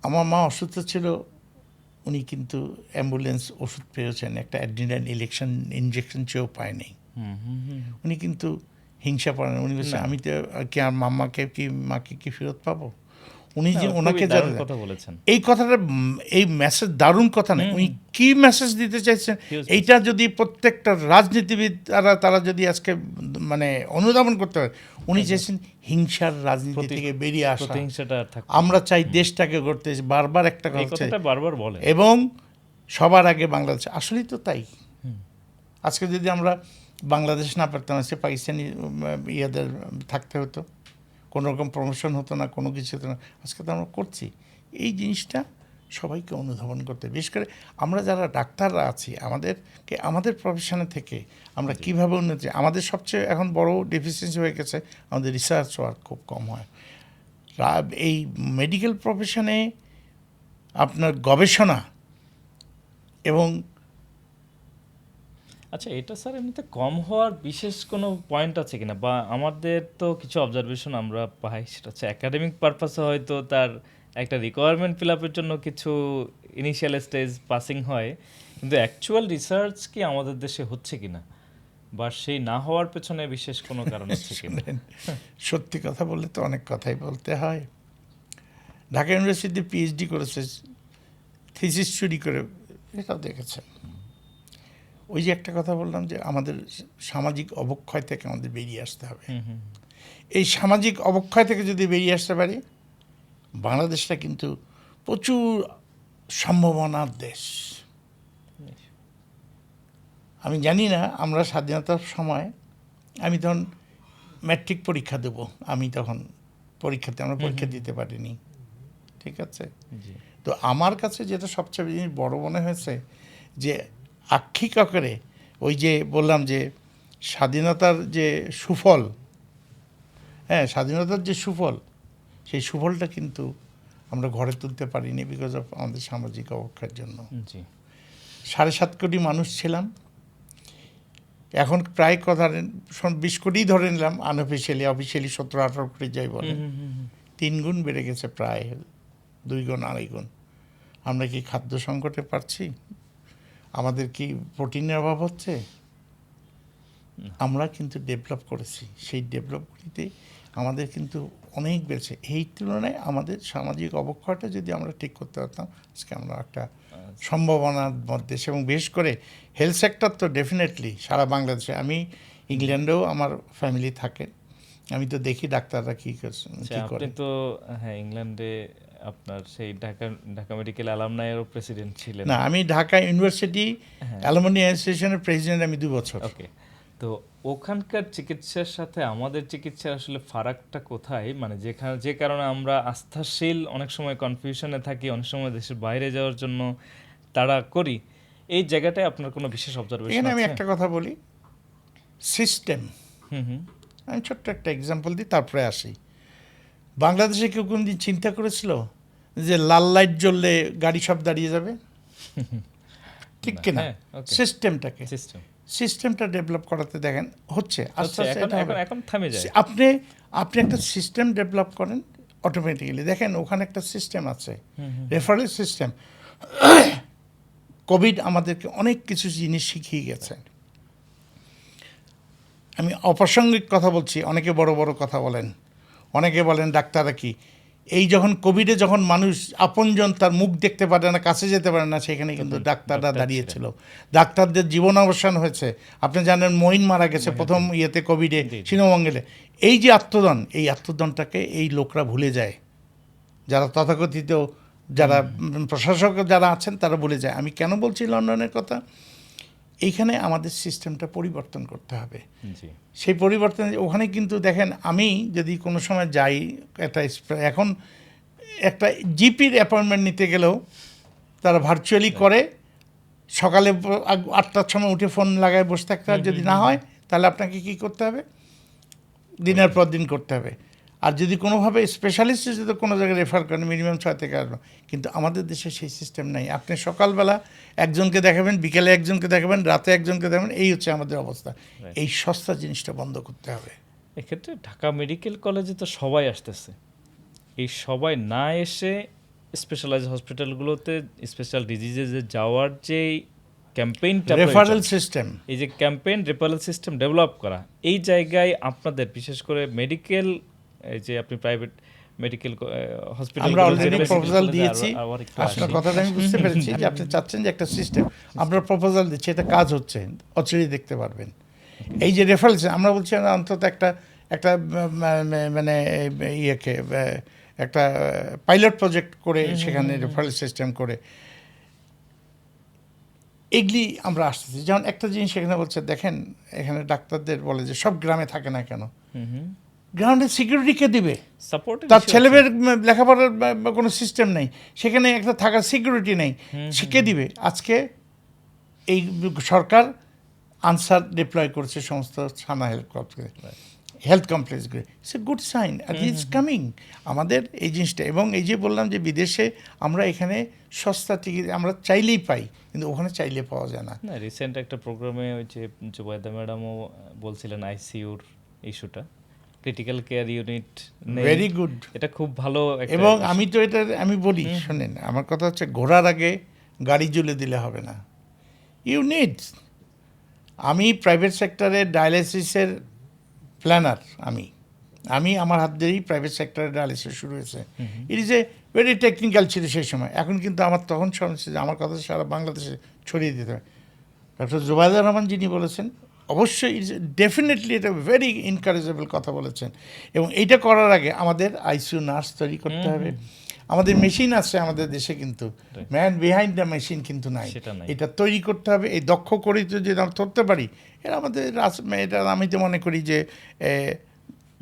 আমার মা অসুস্থ ছিল, উনি কিন্তু অ্যাম্বুলেন্স ওষুধ পেয়েছেন, একটা অ্যাড্রিনাল ইনজেকশন চেয়েও পায়নি। উনি কিন্তু হিংসা পড়েন। উনি বলছেন আমি তো কি আর মাকে কি ফেরত পাবো? উনি যে ওনাকে কথা বলেছেন, এই কথাটা, এই মেসেজ দারুণ কথা না। উনি কি মেসেজ দিতে চাইছেন, এইটা যদি প্রত্যেকটা রাজনীতিবিদ তারা যদি আজকে মানে অনুধাবন করতে পারে, উনি চাইছেন হিংসার রাজনীতি থেকে বেরিয়ে আসা। আমরা চাই দেশটাকে গড়তে, বারবার একটা কথা বারবার বলে, এবং সবার আগে বাংলাদেশ। আসলেই তো তাই। আজকে যদি আমরা বাংলাদেশ না পারতাম, সে পাকিস্তানি ইয়াদের থাকতে হতো, কোনো রকম প্রমোশন হতো না, কোনো কিছু হতো না। আজকে তো আমরা করছি। এই জিনিসটা সবাইকে অনুধাবন করতে, বিশেষ করে আমরা যারা ডাক্তাররা আছি, আমাদেরকে আমাদের প্রফেশনে থেকে আমরা কীভাবে উন্নতি, আমাদের সবচেয়ে এখন বড় ডেফিসিয়েন্সি হয়ে গেছে আমাদের রিসার্চ ওয়ার্ক খুব কম হয়। এই মেডিকেল প্রফেশনে আপনার গবেষণা এবং আচ্ছা, এটা স্যার এমনিতে কম হওয়ার বিশেষ কোনো পয়েন্ট আছে কিনা, বা আমাদের তো কিছু অবজারভেশন আমরা পাই, সেটা হচ্ছে একাডেমিক পারপাসে হয়তো তার একটা রিকোয়ারমেন্ট ফিল আপের জন্য কিছু ইনিশিয়াল স্টেজ পাসিং হয়, কিন্তু অ্যাকচুয়াল রিসার্চ কি আমাদের দেশে হচ্ছে কিনা, বা সেই না হওয়ার পেছনে বিশেষ কোনো কারণ আছে কিনা? সত্যি কথা বললে তো অনেক কথাই বলতে হয়। ঢাকা ইউনিভার্সিটিতে পিএইচডি করেছে, থিসিস চুরি করে, এটাও দেখেছেন। ওই যে একটা কথা বললাম যে আমাদের সামাজিক অবক্ষয় থেকে আমাদের বেরিয়ে আসতে হবে। এই সামাজিক অবক্ষয় থেকে যদি বেরিয়ে আসতে পারি, বাংলাদেশটা কিন্তু প্রচুর সম্ভাবনার দেশ। আমি জানি না, আমরা স্বাধীনতার সময়, আমি তখন ম্যাট্রিক পরীক্ষা দেব, আমি তখন আমরা পরীক্ষা দিতে পারিনি, ঠিক আছে। তো আমার কাছে যেটা সবচেয়ে জিনিস বড় মনে হয়েছে, যে আক্ষিক আকারে ওই যে বললাম যে স্বাধীনতার যে সুফল, হ্যাঁ, স্বাধীনতার যে সুফল, সেই সুফলটা কিন্তু আমরা ঘরে তুলতে পারিনি বিকজ অফ আমাদের সামাজিক অবক্ষয়ের জন্য। 7.5 কোটি মানুষ ছিলাম, এখন প্রায় কথা 20 কোটি ধরে নিলাম, আনঅফিসিয়ালি, অফিসিয়ালি 17-18 কোটি যাই বলে, 3 গুণ বেড়ে গেছে, প্রায় 2 গুণ 2.5 গুণ। আমরা কি খাদ্য সংকটে পারছি? আমাদের কি প্রোটিনের অভাব হচ্ছে? আমরা কিন্তু ডেভেলপ করেছি, সেই ডেভেলপগুলিতে আমাদের কিন্তু অনেক বেড়েছে। এই তুলনায় আমাদের সামাজিক অবক্ষয়টা যদি আমরা ঠিক করতে পারতাম, আজকে আমরা একটা সম্ভাবনার মধ্যে, এবং বিশেষ করে হেলথ সেক্টর তো ডেফিনেটলি সারা বাংলাদেশে, আমি ইংল্যান্ডেও আমার ফ্যামিলি থাকে, আমি তো দেখি ডাক্তাররা কী করছেন, কী করে। আপনি তো হ্যাঁ ইংল্যান্ডে আপনার সেই ঢাকা মেডিকেল অ্যালামনাইয়েরও প্রেসিডেন্ট ছিলেন। না, আমি ঢাকা ইউনিভার্সিটি অ্যালুমনি অ্যাসোসিয়েশনের প্রেসিডেন্ট আমি 2 বছর। ওকে, তো ওখানকার চিকিৎসার সাথে আমাদের চিকিৎসার আসলে ফারাকটা কোথায়, মানে যে কারণে আমরা আস্থাশীল, অনেক সময় কনফিউশনে থাকি, অনেক সময় দেশের বাইরে যাওয়ার জন্য তাড়া করি, এই জায়গাটায় আপনার কোনো বিশেষ অবজারভেশন আছে? এখানে আমি একটা কথা বলি, সিস্টেম। আমি ছোট্ট একটা এক্সাম্পল দিই, তারপরে আসি। বাংলাদেশে কেউ কোনদিন চিন্তা করেছিল যে লাল লাইট জ্বললে গাড়ি সব দাঁড়িয়ে যাবে? ঠিক কিনা? সিস্টেমটা ডেভেলপ করাতে দেখেন হচ্ছে, আস্তে আস্তে এখন থামে যায়। আপনি একটা সিস্টেম ডেভেলপ করেন, অটোমেটিক্যালি দেখেন ওখানে একটা সিস্টেম আছে, রেফারেল সিস্টেম। কোভিড আমাদেরকে অনেক কিছু জিনিস শিখিয়ে গেছে। আমি অপ্রাসঙ্গিক কথা বলছি, অনেকে বড় বড় কথা বলেন, অনেকে বলেন ডাক্তাররা কি, এই যখন কোভিডে যখন মানুষ আপনজন তার মুখ দেখতে পারে না, কাছে যেতে পারে না, সেখানে কিন্তু ডাক্তাররা দাঁড়িয়েছিল, ডাক্তারদের জীবন অবসান হয়েছে। আপনি জানেন মঈন মারা গেছে প্রথম ইয়েতে, কোভিডে, ছিন্নমঙ্গলে। এই যে আত্মদান, এই আত্মদানটাকে এই লোকরা ভুলে যায়, যারা তথাকথিত যারা প্রশাসক যারা আছেন তারা ভুলে যায়। আমি কেন বলছি লন্ডনের কথা, এইখানে আমাদের সিস্টেমটা পরিবর্তন করতে হবে। সেই পরিবর্তন ওখানে কিন্তু দেখেন, আমি যদি কোনো সময় যাই, এখন একটা জিপির অ্যাপয়েন্টমেন্ট নিতে গেলেও তারা ভার্চুয়ালি করে, সকালে 8টার সময় উঠে ফোন লাগায় বসে থাকতে হয়, যদি না হয় তাহলে আপনাকে কি করতে হবে, দিনের পর দিন করতে হবে। আর যদি কোনোভাবে স্পেশালিস্ট যদি কোনো জায়গায় রেফার করেন, মিনিমাম 6 থেকে 8। কিন্তু আমাদের দেশে সেই সিস্টেম নাই। আপনি সকালবেলা একজনকে দেখাবেন, বিকেলে একজনকে দেখাবেন, রাতে একজনকে দেখাবেন, এই হচ্ছে আমাদের অবস্থা। এই সস্তা জিনিসটা বন্ধ করতে হবে। এক্ষেত্রে ঢাকা মেডিকেল কলেজে তো সবাই আসতেছে, এই সবাই না এসে স্পেশালাইজ হসপিটালগুলোতে স্পেশাল ডিজিজে যাওয়ার যে ক্যাম্পেইনটা, রেফারেল সিস্টেম, এই যে ক্যাম্পেইন রেফারেল সিস্টেম ডেভেলপ করা, এই জায়গায় আপনাদের বিশেষ করে মেডিকেল, এই যে আপনি প্রাইভেট মেডিকেল হসপিটাল, আমরা অলরেডি প্রপোজাল দিয়েছি। আপনার কথাটা আমি বুঝতে পেরেছি যে আপনি চাচ্ছেন যে একটা সিস্টেম, আমরা প্রপোজাল দিচ্ছি, এটা কাজ হচ্ছে, অচিরেই দেখতে পারবেন। এই যে রেফারেন্স, আমরা বলছি অন্তত একটা মানে ইয়েকে একটা পাইলট প্রজেক্ট করে সেখানে রেফারেল সিস্টেম করে এগুলি আমরা আসতেছি। যেমন একটা জিনিস এখানে বলছে, দেখেন এখানে ডাক্তারদের বলে যে সব গ্রামে থাকে না কেন, গ্রাউন্ডে সিকিউরিটি কে দিবে? সাপোর্ট তার ছেলেমেয়ের লেখাপড়ার বা কোনো সিস্টেম নেই, সেখানে একটা থাকার সিকিউরিটি নেই, সে কে দিবে? আজকে এই সরকার আনসার ডিপ্লয় করছে সমস্ত থানা হেলথ কমপ্লেক্সগুলো। It's a good sign, it's coming আমাদের এই জিনিসটা। এবং এই যে বললাম যে বিদেশে আমরা এখানে সস্তা টিকিট আমরা চাইলেই পাই, কিন্তু ওখানে চাইলে পাওয়া যায় না। না, রিসেন্ট একটা প্রোগ্রামে ওই যে জুবাইদা ম্যাডামও বলছিলেন আইসিইউর ইস্যুটা, critical care unit very good, এটা খুব ভালো এবং আমি তো এটা আমি বলি, শোনেন আমার কথা হচ্ছে, ঘোড়ার আগে গাড়ি ঝুলে দিলে হবে না, ইউ নিড। আমি প্রাইভেট সেক্টরে ডায়ালিসিসের প্ল্যানার, আমি আমার হাত দিয়েই প্রাইভেট সেক্টরে ডায়ালিসিস শুরু হয়েছে। ইট ইজ এ ভেরি টেকনিক্যাল ছিল সেই সময়। এখন কিন্তু আমার তখন শুনেছে যে আমার কথা সারা বাংলাদেশে ছড়িয়ে দিতে হবে। ডক্টর জুবাইদুর রহমান যিনি বলেছেন, অবশ্যই ইটস ডেফিনেটলি এটা ভেরি এনকারেজেবল কথা বলেছেন। এবং এইটা করার আগে আমাদের আইসিইউ নার্স তৈরি করতে হবে। আমাদের মেশিন আছে আমাদের দেশে, কিন্তু ম্যান বিহাইন্ড দ্য মেশিন কিন্তু নাই। এটা তৈরি করতে হবে। এই দক্ষ করে যদি আমরা ধরতে পারি, এটা আমাদের এটা আমি তো মনে করি যে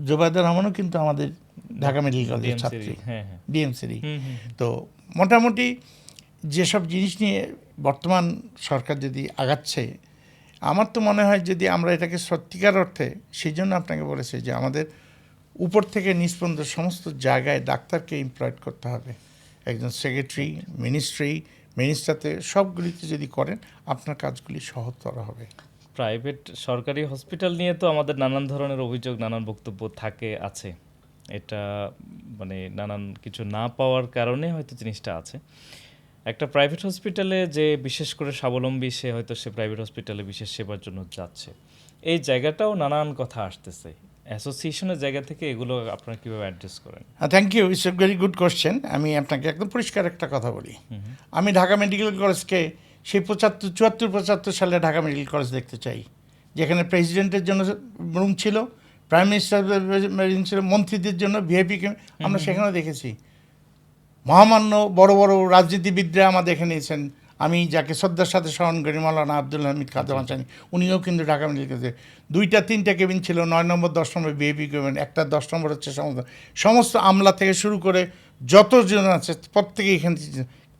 জুবাইদুর রহমানও কিন্তু আমাদের ঢাকা মেডিকেল কলেজের ছাত্রী, ডিএমসিরই। তো মোটামুটি যেসব জিনিস নিয়ে বর্তমান সরকার যদি আগাচ্ছে, আমার তো মনে হয় যদি আমরা এটাকে সত্যিকার অর্থে, সেই জন্য আপনাকে বলেছি যে আমাদের উপর থেকে নিচ পর্যন্ত সমস্ত জায়গায় ডাক্তারকে এমপ্লয়েড করতে হবে। একজন সেক্রেটারি, মিনিস্টারতে সবগুলিতে যদি করেন, আপনার কাজগুলি সহজতর হবে। প্রাইভেট সরকারি হসপিটাল নিয়ে তো আমাদের নানান ধরনের অভিযোগ, নানান বক্তব্য আছে। এটা মানে নানান কিছু না পাওয়ার কারণে হয়তো জিনিসটা আছে। একটা প্রাইভেট হসপিটালে যে বিশেষ করে স্বাবলম্বী, সে হয়তো সে প্রাইভেট হসপিটালে বিশেষ সেবার জন্য যাচ্ছে। এই জায়গাটাও নানান কথা আসতেছে। অ্যাসোসিয়েশনের জায়গা থেকে এগুলো আপনারা কীভাবে অ্যাড্রেস করেন? Thank you, it's a very good question. আমি আপনাকে একদম পরিষ্কার একটা কথা বলি। আমি ঢাকা মেডিকেল কলেজকে সেই 74 সালে ঢাকা মেডিকেল কলেজ দেখতে চাই, যেখানে প্রেসিডেন্টের জন্য রুম ছিল, প্রাইম মিনিস্টার ছিল, মন্ত্রীদের জন্য ভিআইপি। আমরা সেখানে দেখেছি মহামান্য বড় বড় রাজনীতিবিদরা আমাদের এখানে এসেছেন। আমি যাকে শ্রদ্ধার সাথে স্মরণ করি, মাওলানা আব্দুল হামিদ খাজামাচানি, উনিও কিন্তু ঢাকা মেডিকেল কলেজে 2-3টা কেবিন ছিল, 9 নম্বর 10 নম্বর ভিআইপি কেবিন, একটা 10 নম্বর হচ্ছে সমস্ত আমলা থেকে শুরু করে যতজন আছে প্রত্যেকে এখানে।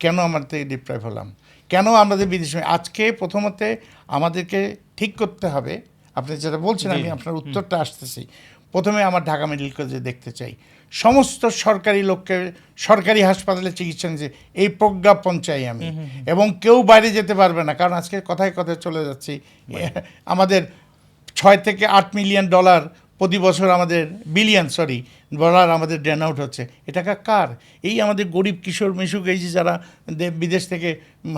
কেন আমরা থেকে ডিপ্রাইভ হলাম? কেন আমাদের বিদেশে? আজকে প্রথমত আমাদেরকে ঠিক করতে হবে। আপনি যেটা বলছেন, আমি আপনার উত্তরটা আসতেছি। প্রথমে আমার ঢাকা মেডিকেল কলেজে দেখতে চাই সমস্ত সরকারি লোককে সরকারি হাসপাতালে চিকিৎসা নিচ্ছে, এই প্রজ্ঞাপন চাই আমি। এবং কেউ বাইরে যেতে পারবে না, কারণ আজকে কথায় কথায় চলে যাচ্ছি, আমাদের $6 থেকে 8 মিলিয়ন প্রতি বছর আমাদের ডলার আমাদের ড্রেন আউট হচ্ছে। এটা কার? এই আমাদের গরিব কিশোর মিশুক, এই যে যারা বিদেশ থেকে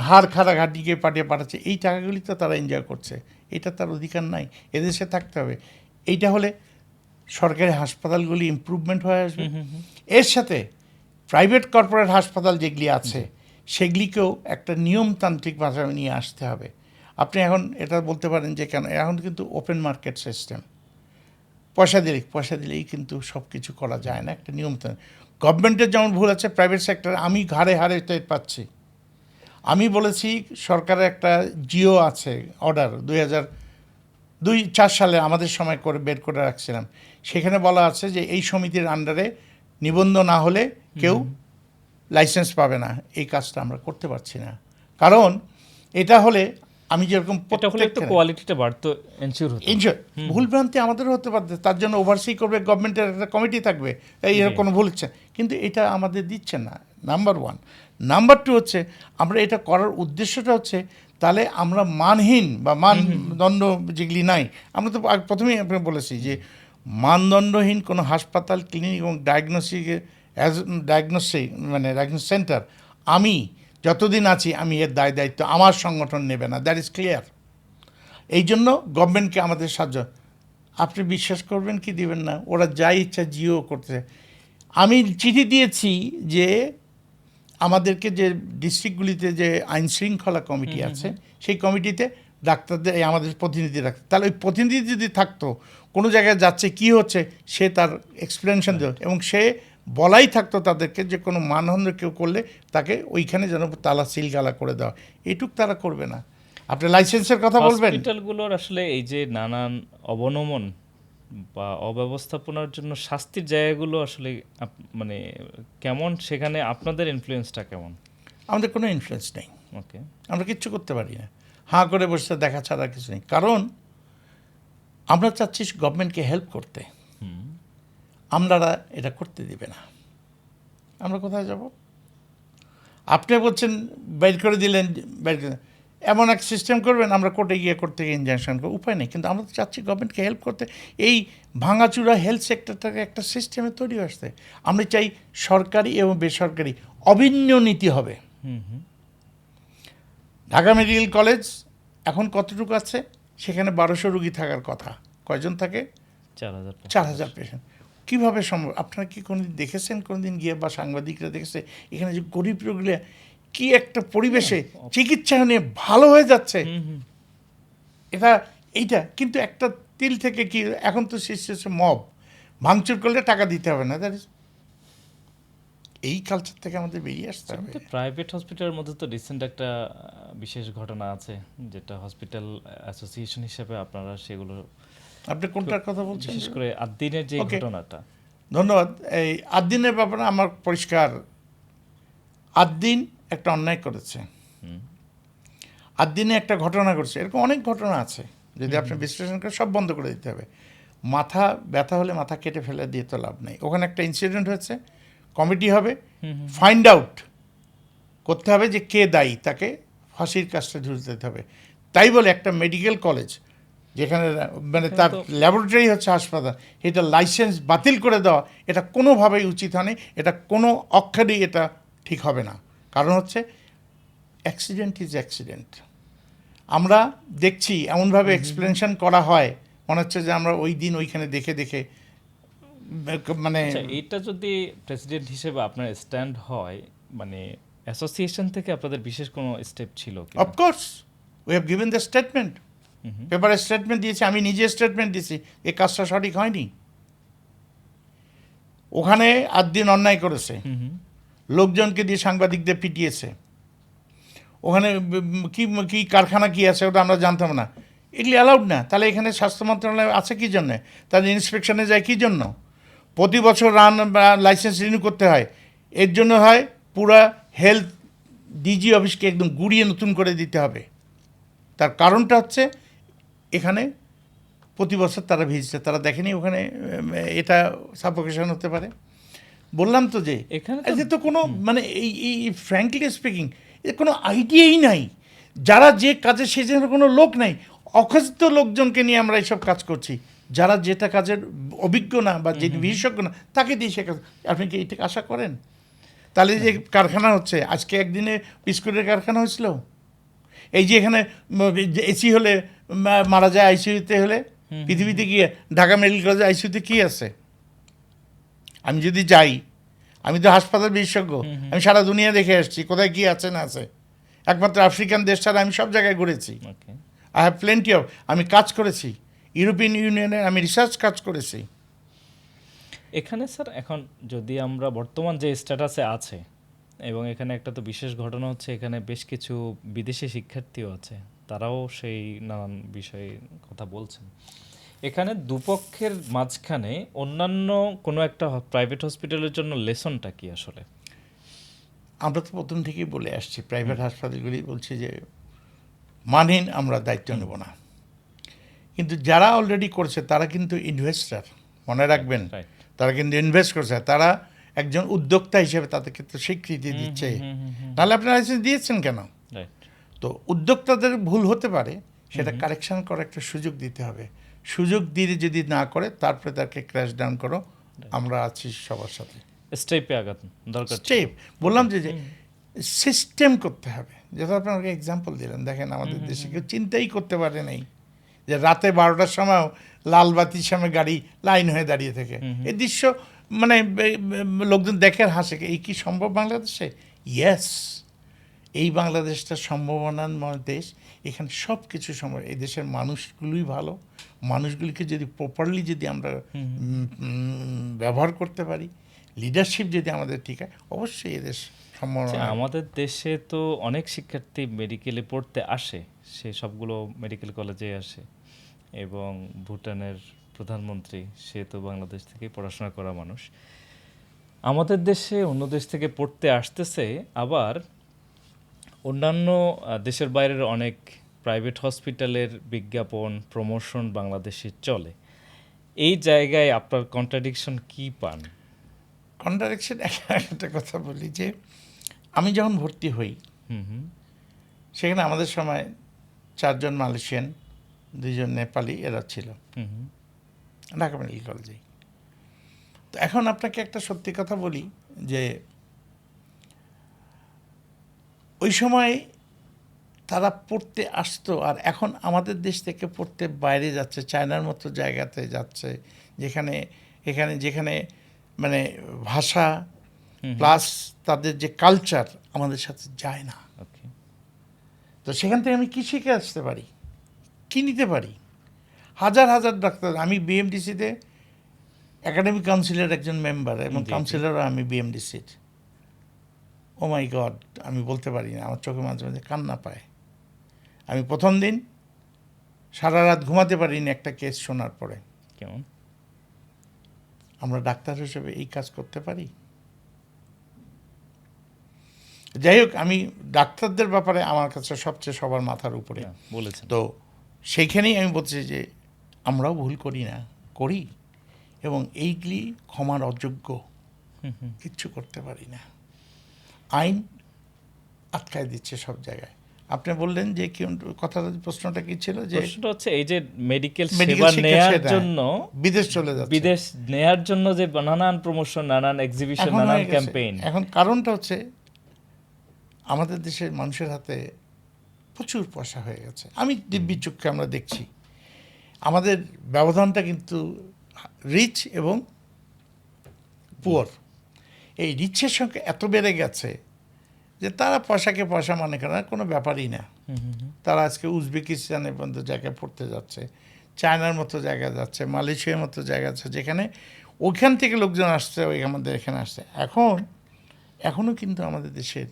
হাড় খাড়া ঘাটিকে পাঠাচ্ছে, এই টাকাগুলি তো তারা এনজয় করছে। এটা তার অধিকার নাই, এদেশে থাকতে হবে। এইটা হলে সরকারি হাসপাতালগুলি ইমপ্রুভমেন্ট হয়ে আসবে। এর সাথে প্রাইভেট কর্পোরেট হাসপাতাল যেগুলি আছে সেগুলিকেও একটা নিয়মতান্ত্রিক ভাষায় নিয়ে আসতে হবে। আপনি এখন এটা বলতে পারেন যে কেন, এখন কিন্তু ওপেন মার্কেট সিস্টেম, পয়সা দিলেই কিন্তু সব কিছু করা যায় না। একটা নিয়ম, গভর্নমেন্টের যেমন ভুল আছে, প্রাইভেট সেক্টরে আমি হারে টের পাচ্ছি। আমি বলেছি সরকারের একটা জিও আছে, অর্ডার 2004 সালে আমাদের সময় করে বের করে রাখছিলাম। সেখানে বলা আছে যে এই সমিতির আন্ডারে নিবন্ধন না হলে কেউ লাইসেন্স পাবে না। এই কাজটা আমরা করতে পারছি না, কারণ এটা হলে আমি যেরকম কোয়ালিটিটা বাড়তো, ভুলভ্রান্তি আমাদেরও হতে পারত, তার জন্য ওভারসি করবে গভর্নমেন্টের একটা কমিটি থাকবে, এর কোনো ভুল হচ্ছে, কিন্তু এটা আমাদের দিচ্ছে না, নাম্বার 1। নাম্বার 2 হচ্ছে আমরা এটা করার উদ্দেশ্যটা হচ্ছে তাহলে আমরা মানহীন বা মানদণ্ড যেগুলি নাই, আমরা তো প্রথমেই আপনি বলেছি যে মানদণ্ডহীন কোনো হাসপাতাল, ক্লিনিক এবং ডায়াগনস্টিক সেন্টার আমি যতদিন আছি আমি এর দায়িত্ব আমার সংগঠন নেবে না, দ্যাট ইজ ক্লিয়ার। এই জন্য গভর্নমেন্টকে আমাদের সাহায্য, আপনি বিশ্বাস করবেন কি দিবেন না, ওরা যা ইচ্ছা জিও করতে। আমি চিঠি দিয়েছি যে আমাদেরকে যে ডিস্ট্রিক্টগুলিতে যে আইন শৃঙ্খলা কমিটি আছে, সেই কমিটিতে ডাক্তারদের আমাদের প্রতিনিধি রাখতো, তাহলে ওই প্রতিনিধি যদি থাকতো, কোনো জায়গায় যাচ্ছে কি হচ্ছে সে তার এক্সপ্লেনেশন দিত, এবং সে বলাই থাকতো তাদেরকে যে কোনো মানদণ্ড কেউ করলে তাকে ওইখানে যেন তালা সিলগালা করে দেওয়া। এইটুক তারা করবে না। আপনি লাইসেন্সের কথা বলবেন, হসপিটালগুলোর আসলে এই যে নানান অবনমন বা অব্যবস্থাপনার জন্য শাস্তির জায়গাগুলো আসলে মানে কেমন, সেখানে আপনাদের ইনফ্লুয়েন্সটা কেমন? আমাদের কোনো ইনফ্লুয়েন্স নেই, ওকে। আমরা কিচ্ছু করতে পারি না, হাঁ করে বসে দেখা ছাড়া কিছু নেই। কারণ আমরা চাচ্ছি গভর্নমেন্টকে হেল্প করতে, আপনারা এটা করতে দিবে না, আমরা কোথায় যাব? আপনি বলছেন বের করে দিলেন, বের করে এমন এক সিস্টেম করবেন আমরা কোর্টে গিয়ে কোর্ট থেকে ইনজাংশন করবো, উপায় নেই। কিন্তু আমরা তো চাচ্ছি গভর্নমেন্টকে হেল্প করতে, এই ভাঙাচুরা হেলথ সেক্টরটাকে একটা সিস্টেমে তৈরি আসতে। আমরা চাই সরকারি এবং বেসরকারি অভিন্ন নীতি হবে। ঢাকা মেডিকেল কলেজ এখন কতটুকু আছে? সেখানে 1200 রুগী থাকার কথা, কয়জন থাকে? 4000 পেশেন্ট। কীভাবে সম্ভব? আপনারা কি কোনোদিন দেখেছেন, কোনোদিন গিয়ে, বা সাংবাদিকরা দেখেছে এখানে যে গরিব রোগীরা কি একটা পরিবেশে চিকিৎসা নিয়ে ভালো হয়ে যাচ্ছে? এইটা কিন্তু একটা তিল থেকে কি এখন তো শেষে মব ভাঙচুর করলে টাকা দিতে হবে না, এই কালচার থেকে আমাদের বেরিয়ে আসতে হবে। প্রাইভেট হসপিটালের মধ্যে তো রিসেন্ট একটা বিশেষ ঘটনা আছে, যেটা হসপিটাল অ্যাসোসিয়েশন হিসেবে আপনারা সেগুলো, আপনি কোনটার কথা বলছেন? বিশেষ করে আদ্দিনের যে ঘটনাটা। ধন্যবাদ। এই আদ্দিনের ব্যাপারে আমার পরিষ্কার, আদ্দিন একটা অন্যায় করেছে, আদ্দিনে একটা ঘটনা ঘটছে, এরকম অনেক ঘটনা আছে, যদি আপনি বিশ্লেষণ করেন সব বন্ধ করে দিতে হবে। মাথা ব্যথা হলে মাথা কেটে ফেলে দিয়ে তো লাভ নেই। ওখানে একটা ইনসিডেন্ট হয়েছে, কমিটি হবে, ফাইন্ড আউট করতে হবে যে কে দায়ী, তাকে ফাঁসির কাজটা ঝুলতে দিতে হবে। তাই বলে একটা মেডিকেল কলেজ যেখানে মানে তার ল্যাবরেটরি হচ্ছে হাসপাতাল, এটা লাইসেন্স বাতিল করে দেওয়া, এটা কোনোভাবেই উচিত হয়নি, এটা কোনো অক্ষরেই এটা ঠিক হবে না। কারণ হচ্ছে অ্যাক্সিডেন্ট ইজ অ্যাক্সিডেন্ট। আমরা দেখছি এমনভাবে এক্সপ্লেনেশন করা হয়, মনে হচ্ছে যে আমরা ওই দিন ওইখানে দেখে দেখে মানে। এটা যদি প্রেসিডেন্ট হিসেবে আপনার স্ট্যান্ড হয়, মানে অ্যাসোসিয়েশন থেকে আপনাদের বিশেষ কোনো স্টেপ ছিল? Of course we have given the statement, পেপারে স্টেটমেন্ট দিয়েছি, আমি নিজে স্টেটমেন্ট দিয়েছি, এই কাজটা সঠিক হয়নি। ওখানে আদ্দিন অন্যায় করেছে, লোকজনকে দিয়ে সাংবাদিকদের পিটিয়েছে, ওখানে কি কি কারখানা কি আছে ওটা আমরা জানতাম না, এগুলি অ্যালাউড না। তাহলে এখানে স্বাস্থ্য মন্ত্রণালয় আছে কী জন্যে? তাদের ইন্সপেকশনে যায় কী জন্য? প্রতি বছর রান বা লাইসেন্স রিনিউ করতে হয়, এর জন্য হয় পুরা হেলথ ডিজি অফিসকে একদম গুড়িয়ে নতুন করে দিতে হবে। তার কারণটা হচ্ছে এখানে প্রতি বছর তারা ভিজছে, তারা দেখেনি ওখানে এটা সাফোকেশন হতে পারে। বললাম তো যে এখানে তো কোনো মানে এই ফ্র্যাঙ্কলি স্পিকিং এর কোনো আইডিয়াই নাই, যারা যে কাজে সে যেন কোনো লোক নাই, অখচিত লোকজনকে নিয়ে আমরা এইসব কাজ করছি, যারা যেটা কাজের অভিজ্ঞ না বা যে বিশেষজ্ঞ না তাকে দিয়ে সে কাজ। আপনি কি এইটাকে আশা করেন? তাহলে যে কারখানা হচ্ছে, আজকে একদিনে বিস্কুটের কারখানা হয়েছিল, এই যে এখানে এসি হলে মারা যায় আইসিইউতে হলে, পৃথিবীতে গিয়ে ঢাকা মেডিকেল কলেজে আইসিইউতে কী আছে? আমি যদি যাই, আমি তো হাসপাতাল বিশেষজ্ঞ, আমি সারা দুনিয়া দেখে আসছি কোথায় কী আছে না আছে। একমাত্র আফ্রিকান দেশ ছাড়া আমি সব জায়গায় ঘুরেছি। আই হ্যাভ প্লেন্টি অফ, আমি কাজ করেছি ইউরোপিয়ান ইউনিয়নে, আমি রিসার্চ কাজ করেছি এখানে। স্যার এখন যদি আমরা বর্তমান যে স্ট্যাটাসে আছে, এবং এখানে একটা তো বিশেষ ঘটনা হচ্ছে, এখানে বেশ কিছু বিদেশি শিক্ষার্থীও আছে, তারাও সেই নানান বিষয়ে কথা বলছেন। এখানে দুপক্ষের মাঝখানে অন্যান্য কোনো একটা প্রাইভেট হসপিটালের জন্য লেসনটা কি আসলে? আমরা তো প্রথম থেকেই বলে আসছি, প্রাইভেট হাসপাতালগুলি বলছে যে মানহীন, আমরা দায়িত্ব নেব না। কিন্তু যারা অলরেডি করছে তারা কিন্তু ইনভেস্টার, মনে রাখবেন, তারা কিন্তু ইনভেস্ট করছে, তারা একজন উদ্যোক্তা হিসেবে তাদেরকে তো স্বীকৃতি দিচ্ছে। তাহলে আপনারা লাইসেন্স দিয়েছেন কেন? তো উদ্যোক্তাদের ভুল হতে পারে, সেটা কারেকশন করার একটা সুযোগ দিতে হবে। সুযোগ দিয়ে যদি না করে তারপরে তাকে ক্র্যাশ ডাউন করো, আমরা আছি সবার সাথে। স্টেপে আঘাত দরকার, স্টেপ বললাম যে সিস্টেম করতে হবে। যেটা আপনাকে এক্সাম্পল দিলেন, দেখেন আমাদের দেশে কেউ চিন্তাই করতে পারে নাই যে রাতে 12টার সময়ও লাল বাতির সামনে গাড়ি লাইন হয়ে দাঁড়িয়ে থাকে। এই দৃশ্য মানে লোকজন দেখে আর হাসে, এই কি সম্ভব বাংলাদেশে? ইয়েস, এই বাংলাদেশটা সম্ভাবনার দেশ, এখানে সব কিছু সম্ভব। এই দেশের মানুষগুলোই ভালো, মানুষগুলিকে যদি প্রপারলি যদি আমরা ব্যবহার করতে পারি, লিডারশিপ যদি আমাদের ঠিক হয়, অবশ্যই এদেশ সম্ভাবনা। আমাদের দেশে তো অনেক শিক্ষার্থী মেডিকেলে পড়তে আসে, সে সবগুলো মেডিকেল কলেজে আসে, এবং ভুটানের প্রধানমন্ত্রী সে তো বাংলাদেশ থেকে পড়াশোনা করা মানুষ। আমাদের দেশে অন্য দেশ থেকে পড়তে আসতেছে, আবার অন্যান্য দেশের বাইরের অনেক প্রাইভেট হসপিটালের বিজ্ঞাপন প্রমোশন বাংলাদেশে চলে। এই জায়গায় আপনার কন্ট্রাডিকশন কি পান? কন্ট্রাডিকশন একটা কথা বলি যে আমি যখন ভর্তি হই হুম হুম সেখানে আমাদের সময় 4 জন মালয়েশিয়ান, 2 জন নেপালি এরা ছিল হুম হুম ঢাকা মেডিকেল কলেজে। তো এখন আপনাকে একটা সত্যি কথা বলি যে ওই সময় তারা পড়তে আসতো, আর এখন আমাদের দেশ থেকে পড়তে বাইরে যাচ্ছে, চায়নার মতো জায়গাতে যাচ্ছে, যেখানে মানে ভাষা প্লাস তাদের যে কালচার আমাদের সাথে যায় না। ওকে। তো সেখান থেকে আমি কি শিখে আসতে পারি, কি নিতে পারি? হাজার হাজার ডাক্তার, আমি বিএমডিসিতে একাডেমিক কাউন্সিলের একজন মেম্বার এবং জি, জি। কাউন্সিলরও আমি বিএমডিসির। ও মাই গড, আমি বলতে পারি না, আমার চোখে মাঝে মাঝে কান্না পায়। আমি প্রথম দিন সারা রাত ঘুমাতে পারিনি একটা কেস শোনার পরে। কেমন? আমরা ডাক্তার হিসেবে এই কাজ করতে পারি? যাই হোক, আমি ডাক্তারদের ব্যাপারে আমার কাছে সবচেয়ে সবার মাথার উপরে। বলেছেন। তো সেইখানেই আমি বলছি যে আমরাও ভুল করি না, করি, এবং এইগুলি ক্ষমার অযোগ্য, কিচ্ছু করতে পারি না। আইন আটকায় দিচ্ছে সব জায়গায়। আপনি বললেন যে কি প্রশ্নটা কি ছিল? যে প্রশ্নটা হচ্ছে এই যে মেডিকেল মেডিকেল সেবা শিক্ষা নেয়ার সেটা জন্য বিদেশ চলে যাচ্ছে, বিদেশ নেয়ার জন্য যে নানান প্রমোশন, নানান এক্সিবিশন, এখন নানান হয়ে গেছে। ক্যাম্পেইন। এখন কারণটা হচ্ছে আমাদের দেশের মানুষের হাতে প্রচুর পয়সা হয়ে গেছে। আমি দিব্যি চক্ষে আমরা দেখছি আমাদের ব্যবধানটা কিন্তু রিচ এবং পুয়ার, এই রিচের সংখ্যা এত বেড়ে গেছে যে তারা পয়সাকে পয়সা মনে করে না, কোনো ব্যাপারই না। তারা আজকে উজবেকিস্তানের পর্যন্ত জায়গায় পড়তে যাচ্ছে, চায়নার মতো জায়গায় যাচ্ছে, মালয়েশিয়ার মতো জায়গা আছে, যেখানে ওইখান থেকে লোকজন আসছে, ওই আমাদের এখানে আসছে। এখনও কিন্তু আমাদের দেশের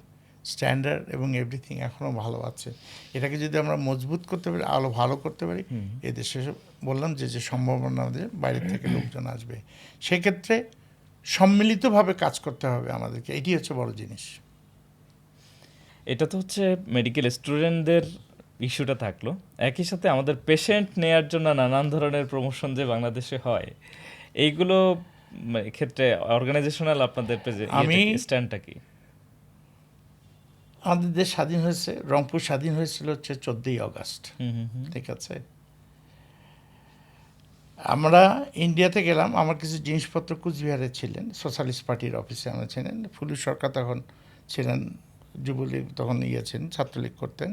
স্ট্যান্ডার্ড এবং এভরিথিং এখনও ভালো আছে। এটাকে যদি আমরা মজবুত করতে পারি, আরও ভালো করতে পারি, এ দেশে বললাম যে সম্ভাবনা আমাদের বাইরের থেকে লোকজন আসবে, সেক্ষেত্রে সম্মিলিতভাবে কাজ করতে হবে আমাদেরকে। এটি হচ্ছে বড় জিনিস। এটা তো হচ্ছে মেডিকেল স্টুডেন্টদের ইস্যুটা থাকলো, একই সাথে আমাদের পেশেন্ট নেয়ার জন্য নানান ধরনের প্রমোশন যে বাংলাদেশে হয়, এইগুলো ক্ষেত্রে অর্গানাইজেশনাল আপনাদের স্ট্যান্ডটা কি? আমাদের দেশ স্বাধীন হয়েছে, রংপুর স্বাধীন হয়েছিল হচ্ছে 14ই আগস্ট, ঠিক আছে? আমরা ইন্ডিয়াতে গেলাম, আমার কিছু জিনিসপত্র কুচবিহারে ছিলেন, সোশ্যালিস্ট পার্টির অফিসে আমরা ছিলেন। ফুলু সরকার তখন ছিলেন, যুবলীগ তখন ছিলেন, ছাত্রলীগ করতেন।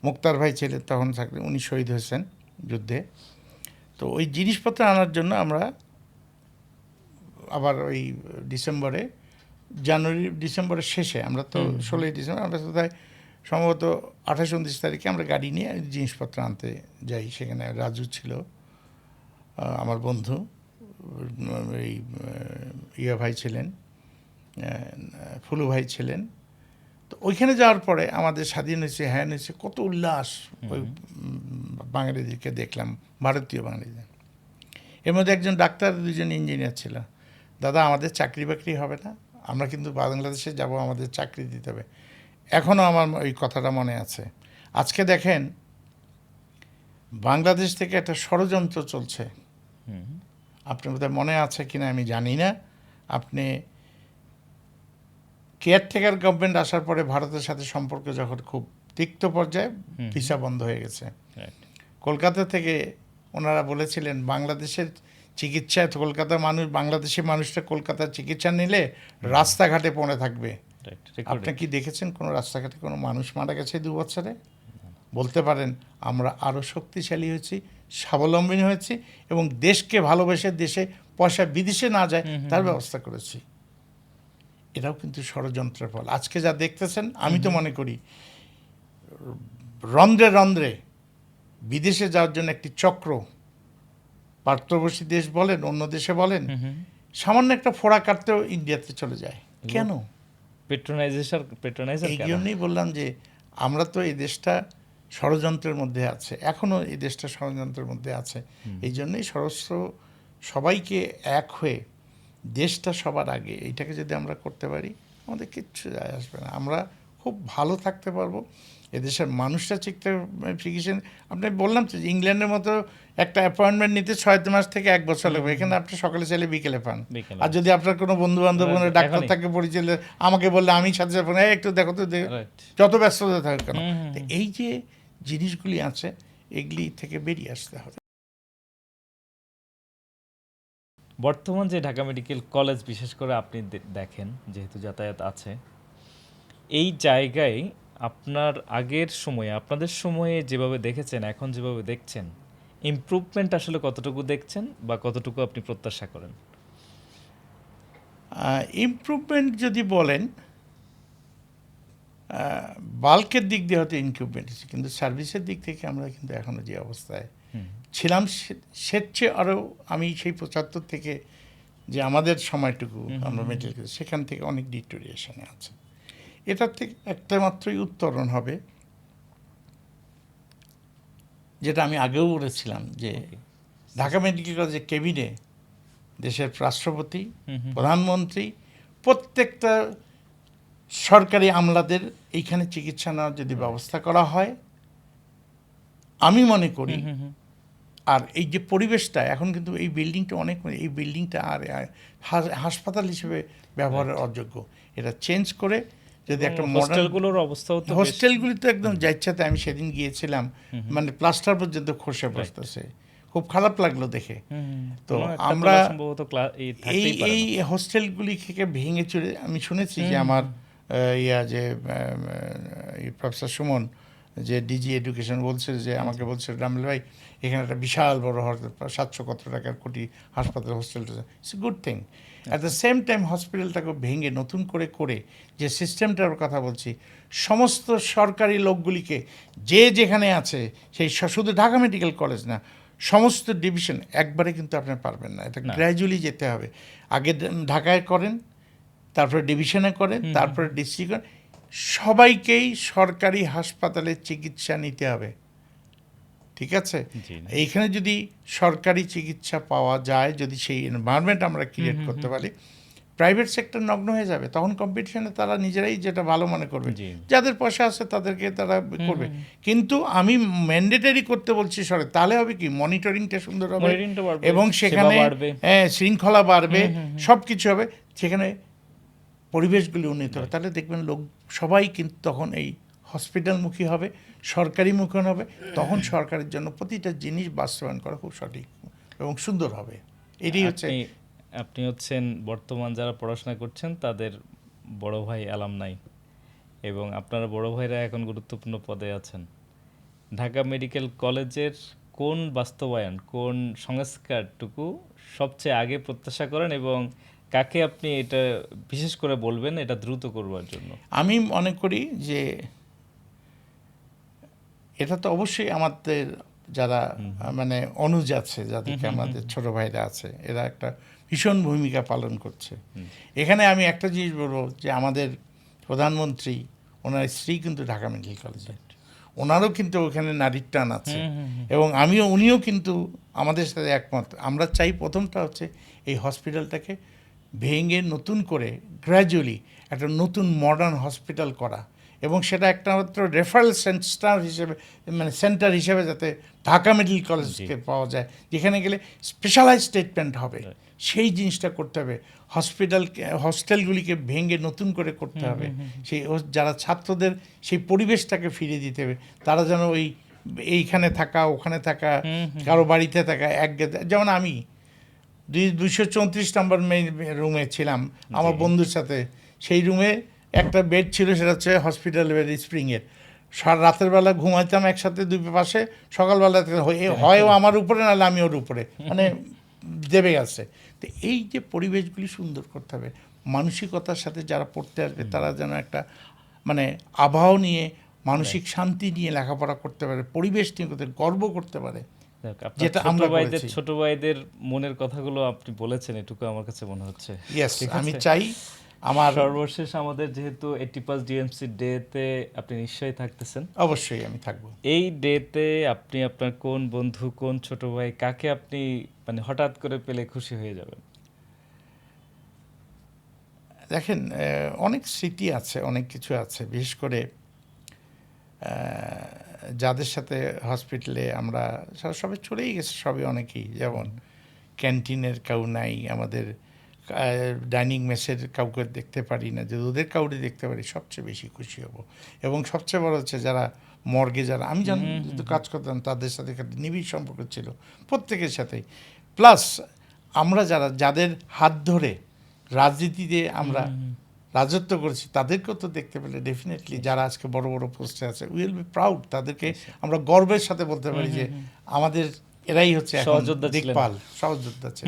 মুক্তার ভাই ছিলেন তখন, থাকলেন, উনি শহীদ হয়েছেন যুদ্ধে। তো ওই জিনিসপত্র আনার জন্য আমরা আবার ওই ডিসেম্বরের শেষে, আমরা তো 16ই ডিসেম্বর, আমরা কোথায় সম্ভবত 28-29 তারিখে আমরা গাড়ি নিয়ে জিনিসপত্র আনতে যাই। সেখানে রাজু ছিল আমার বন্ধু, এই ইয়া ভাই ছিলেন, ফুলু ভাই ছিলেন। তো ওইখানে যাওয়ার পরে আমাদের স্বাধীন হয়েছে, হ্যাঁ হয়েছে, কত উল্লাস ওই বাঙালিদেরকে দেখলাম, ভারতীয় বাঙালিদের। এর মধ্যে একজন ডাক্তার, 2 জন ইঞ্জিনিয়ার ছিল। দাদা, আমাদের চাকরি বাকরি হবে না, আমরা কিন্তু বাংলাদেশে যাব, আমাদের চাকরি দিতে হবে। এখনও আমার ওই কথাটা মনে আছে। আজকে দেখেন বাংলাদেশ থেকে একটা ষড়যন্ত্র চলছে, আপনার বোধহয় মনে আছে কিনা আমি জানি না। আপনি কেয়ারটেকার গভর্নমেন্ট আসার পরে ভারতের সাথে সম্পর্ক যখন খুব তিক্ত পর্যায়ে, ভিসা বন্ধ হয়ে গেছে। কলকাতা থেকে ওনারা বলেছিলেন বাংলাদেশের চিকিৎসা, কলকাতার মানুষ, বাংলাদেশের মানুষটা কলকাতার চিকিৎসা নিলে রাস্তাঘাটে পড়ে থাকবে। আপনি কি দেখেছেন কোনো রাস্তাঘাটে কোনো মানুষ মারা গেছে 2 বছরে? বলতে পারেন আমরা আরও শক্তিশালী হয়েছি, স্বাবলম্বী হয়েছি, এবং দেশকে ভালোবেসে দেশে পয়সা বিদেশে না যায় তার ব্যবস্থা করেছি। এটাও কিন্তু ষড়যন্ত্রের ফল। আজকে যা দেখতেছেন, আমি তো মনে করি রন্ধ্রে রন্ধ্রে বিদেশে যাওয়ার জন্য একটি চক্র, পার্শ্ববর্তী দেশ বলেন, অন্য দেশে বলেন, সামান্য একটা ফোড়া কাটতেও ইন্ডিয়াতে চলে যায়। কেন? পেট্রোনাইজার। এই জন্যই বললাম যে আমরা তো এই দেশটা ষড়যন্ত্রের মধ্যে আছে, এখনও এই দেশটা ষড়যন্ত্রের মধ্যে আছে। এই জন্যই সবাইকে এক হয়ে দেশটা সবার আগে, এইটাকে যদি আমরা করতে পারি আমাদের কিচ্ছু যায় আসবে না, আমরা খুব ভালো থাকতে পারবো। এদেশের মানুষরা চিকিৎসা, আপনি বললাম তো যে ইংল্যান্ডের মতো একটা অ্যাপয়েন্টমেন্ট নিতে 6 মাস থেকে 1 বছর লাগবে, এখানে আপনি সকালে চাইলে বিকেলে পান। আর যদি আপনার কোনো বন্ধু বান্ধব কোনো ডাক্তার থাকে পরিচয়, আমাকে বললে আমি সাথে সাথে ফোন, একটু দেখো তো, যত ব্যস্ততা থাকে কেন। এই যে জিনিসগুলি আছে এগুলি থেকে বেরিয়ে আসতে হবে। বর্তমান যে ঢাকা মেডিকেল কলেজ বিশেষ করে আপনি দেখেন, যেহেতু যাতায়াত আছে, এই জায়গায় আপনার আগের সময়ে, আপনাদের সময়ে যেভাবে দেখেছেন, এখন যেভাবে দেখছেন, ইমপ্রুভমেন্ট আসলে কতটুকু দেখছেন বা কতটুকু আপনি প্রত্যাশা করেন? ইমপ্রুভমেন্ট যদি বলেন, বাল্কের দিক দিয়ে হয়তো ইমপ্রুভমেন্ট হচ্ছে, কিন্তু সার্ভিসের দিক থেকে আমরা কিন্তু এখনও যে অবস্থায় ছিলাম সের চেয়ে আরও, আমি সেই 75 থেকে যে আমাদের সময়টুকু আমরা মেডিকেল, সেখান থেকে অনেক ডিটোরিয়েশনে আছে। এটার থেকে একটা মাত্রই উত্তরণ হবে, যেটা আমি আগেও বলেছিলাম, যে ঢাকা মেডিকেল কলেজের কেবিনে দেশের রাষ্ট্রপতি, প্রধানমন্ত্রী, প্রত্যেকটা সরকারি আমলাদের এইখানে চিকিৎসা নেওয়ার যদি ব্যবস্থা করা হয়, আমি মনে করি। আর এই যে পরিবেশটা এখন কিন্তু এই বিল্ডিংটা অনেক, এই বিল্ডিংটা আর হাসপাতাল হিসেবে ব্যবহারের অযোগ্য, এটা চেঞ্জ করে যদি একটা হোস্টেলগুলোর অবস্থাও তো, হোস্টেলগুলি তো একদম যাইচ্ছাতে, আমি সেদিন গিয়েছিলাম, মানে প্লাস্টার পর্যন্ত খসে বসতেছে, খুব খারাপ লাগলো দেখে। তো আমরা এই হোস্টেলগুলি থেকে ভেঙে চুরে, আমি শুনেছি যে আমার প্রফেসর সুমন, যে ডিজি এডুকেশন, বলছে যে আমাকে বলছে, রামল ভাই এখানে একটা বিশাল বড় 700 কত টাকার কোটি হাসপাতাল, হোস্টেলটা, it's a good thing. At the same time হসপিটালটাকে ভেঙে নতুন করে যে সিস্টেমটার কথা বলছি, সমস্ত সরকারি লোকগুলিকে যে যেখানে আছে, সেই শুধু ঢাকা মেডিকেল কলেজ না, সমস্ত ডিভিশন একবারে কিন্তু আপনি পারবেন না, এটা গ্র্যাজুয়ালি যেতে হবে। আগে ঢাকায় করেন, তারপরে ডিভিশনে করেন, তারপরে ডিস্ট্রিক্ট করেন, সবাইকেই সরকারি হাসপাতালে চিকিৎসা নিতে হবে, ঠিক আছে? এইখানে যদি সরকারি চিকিৎসা পাওয়া যায়, যদি সেই এনভায়রনমেন্ট আমরা ক্রিয়েট করতে পারি, প্রাইভেট সেক্টর নগ্ন হয়ে যাবে, তখন কম্পিটিশনে তারা নিজেরাই যেটা ভালো মনে করবে, যাদের পয়সা আছে তাদেরকে তারা করবে। কিন্তু আমি ম্যান্ডেটারি করতে বলছি সরকার, তাহলে হবে কি, মনিটরিংটা সুন্দর হবে এবং সেখানে শৃঙ্খলা বাড়বে, সব কিছু হবে, সেখানে পরিবেশগুলি উন্নীত হবে। তাহলে দেখবেন লোক সবাই কিন্তু তখন এই হসপিটালমুখী হবে, সরকারিমুখী হবে, তখন সরকারের জন্য প্রতিটা জিনিস বাস্তবায়ন করা খুব সঠিক এবং সুন্দর হবে। এটাই হচ্ছে। আপনি হচ্ছেন বর্তমান যারা পড়াশোনা করছেন তাদের বড় ভাই, অ্যালামনাই, এবং আপনারা বড় ভাইরা এখন গুরুত্বপূর্ণ পদে আছেন। ঢাকা মেডিকেল কলেজের কোন বাস্তবায়ন, কোন সংস্কারটুকু সবচেয়ে আগে প্রত্যাশা করেন এবং কাকে আপনি এটা বিশেষ করে বলবেন এটা দ্রুত করবার জন্য? আমি মনে করি যে এটা তো অবশ্যই আমাদের যারা মানে অনুজ আছে, যাদেরকে আমাদের ছোট ভাইরা আছে, এরা একটা ভীষণ ভূমিকা পালন করছে। এখানে আমি একটা জিনিস বলবো, যে আমাদের প্রধানমন্ত্রী, ওনার স্ত্রী কিন্তু ঢাকা মেডিকেল কলেজে, ওনারও কিন্তু ওখানে নারীর টান আছে, এবং উনিও কিন্তু আমাদের সাথে একমত। আমরা চাই প্রথমটা হচ্ছে এই হসপিটালটাকে ভেঙে নতুন করে গ্র্যাজুয়ালি একটা নতুন মডার্ন হসপিটাল করা, এবং সেটা একটা মাত্র রেফারেল সেন্টার হিসেবে, মানে সেন্টার হিসেবে যাতে ঢাকা মেডিকেল কলেজকে পাওয়া যায়, যেখানে গেলে স্পেশালাইজ ট্রিটমেন্ট হবে, সেই জিনিসটা করতে হবে। হস্টেলগুলিকে ভেঙে নতুন করে করতে হবে, সেই যারা ছাত্রদের সেই পরিবেশটাকে ফিরিয়ে দিতে হবে, তারা যেন এইখানে থাকা, ওখানে থাকা, কারো বাড়িতে থাকা, যেমন আমি 234 নম্বর রুমে ছিলাম আমার বন্ধুর সাথে, সেই রুমে একটা বেড ছিল, সেটা হচ্ছে হসপিটাল বেড স্প্রিংয়ের। রাতের বেলা ঘুমাইতাম একসাথে দুই পাশে, সকালবেলা হয় ও আমার উপরে, নাহলে আমি ওর উপরে, মানে দেবে গেছে। তো এই যে পরিবেশগুলি সুন্দর করতে হবে, মানসিকতার সাথে যারা পড়তে আসবে তারা যেন একটা মানে আবহাওয়া নিয়ে, মানসিক শান্তি নিয়ে লেখাপড়া করতে পারে, পরিবেশ নিয়ে গর্ব করতে পারে, যেটা আমরা ছোট ভাইদের মনের কথাগুলো আপনি বলেছেন, এটুকু আমার কাছে মনে হচ্ছে। ইয়েস, আমি চাই আমার সর্বশেষ আমাদের যেহেতু 81st ডিএমসি ডেতে আপনি নিশ্চয়ই থাকতেছেন, অবশ্যই আমি থাকবো। এই ডেতে আপনি আপনার কোন বন্ধু, কোন ছোট ভাই, কাকে আপনি মানে হঠাৎ করে পেলে খুশি হয়ে যাবেন? দেখেন, অনেক স্মৃতি আছে, অনেক কিছু আছে, বিশেষ করে যাদের সাথে হসপিটালে আমরা সবাই চলেই গেছে, সবই অনেকেই, যেমন ক্যান্টিনের কেউ নাই আমাদের, ডাইনিং মেসের কাউকে দেখতে পারি না, যদি ওদের কাউকে দেখতে পারি সবচেয়ে বেশি খুশি হব। এবং সবচেয়ে বড় হচ্ছে যারা মর্গে, যারা আমি যেহেতু কাজ করতাম তাদের সাথে একটা নিবিড় সম্পর্ক ছিল প্রত্যেকের সাথেই। প্লাস আমরা যাদের হাত ধরে রাজনীতিতে আমরা রাজত্ব করেছি তাদেরকেও তো দেখতে পেলে ডেফিনেটলি, যারা আজকে বড় বড় পোস্টে আছে, উইল বি প্রাউড, তাদেরকে আমরা গর্বের সাথে বলতে পারি যে আমাদের এরাই হচ্ছে দেখভাল সহযোদ্ধা ছিল।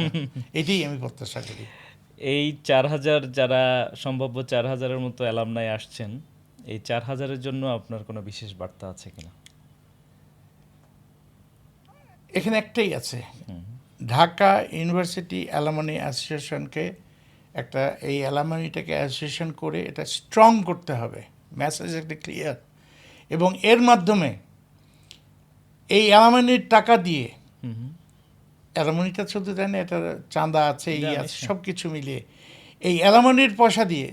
এটাই আমি প্রত্যাশা করি। এই 4000 যারা সম্ভাব্য 4000-এর মতো অ্যালামনাই আসছেন, এই 4000-এর জন্য আপনার কোনো বিশেষ বার্তা আছে কিনা? এখানে একটাই আছে, ঢাকা ইউনিভার্সিটি অ্যালামনি অ্যাসোসিয়েশনকে একটা, এই অ্যালামনিটাকে অ্যাসোসিয়েশন করে এটা স্ট্রং করতে হবে, মেসেজ একটা ক্লিয়ার। এবং এর মাধ্যমে এই অ্যালামনির টাকা দিয়ে, অ্যালামনিটা শুধু তাই না, এটা চাঁদা আছে, এই আছে, সব কিছু মিলিয়ে এই অ্যালামনির পয়সা দিয়ে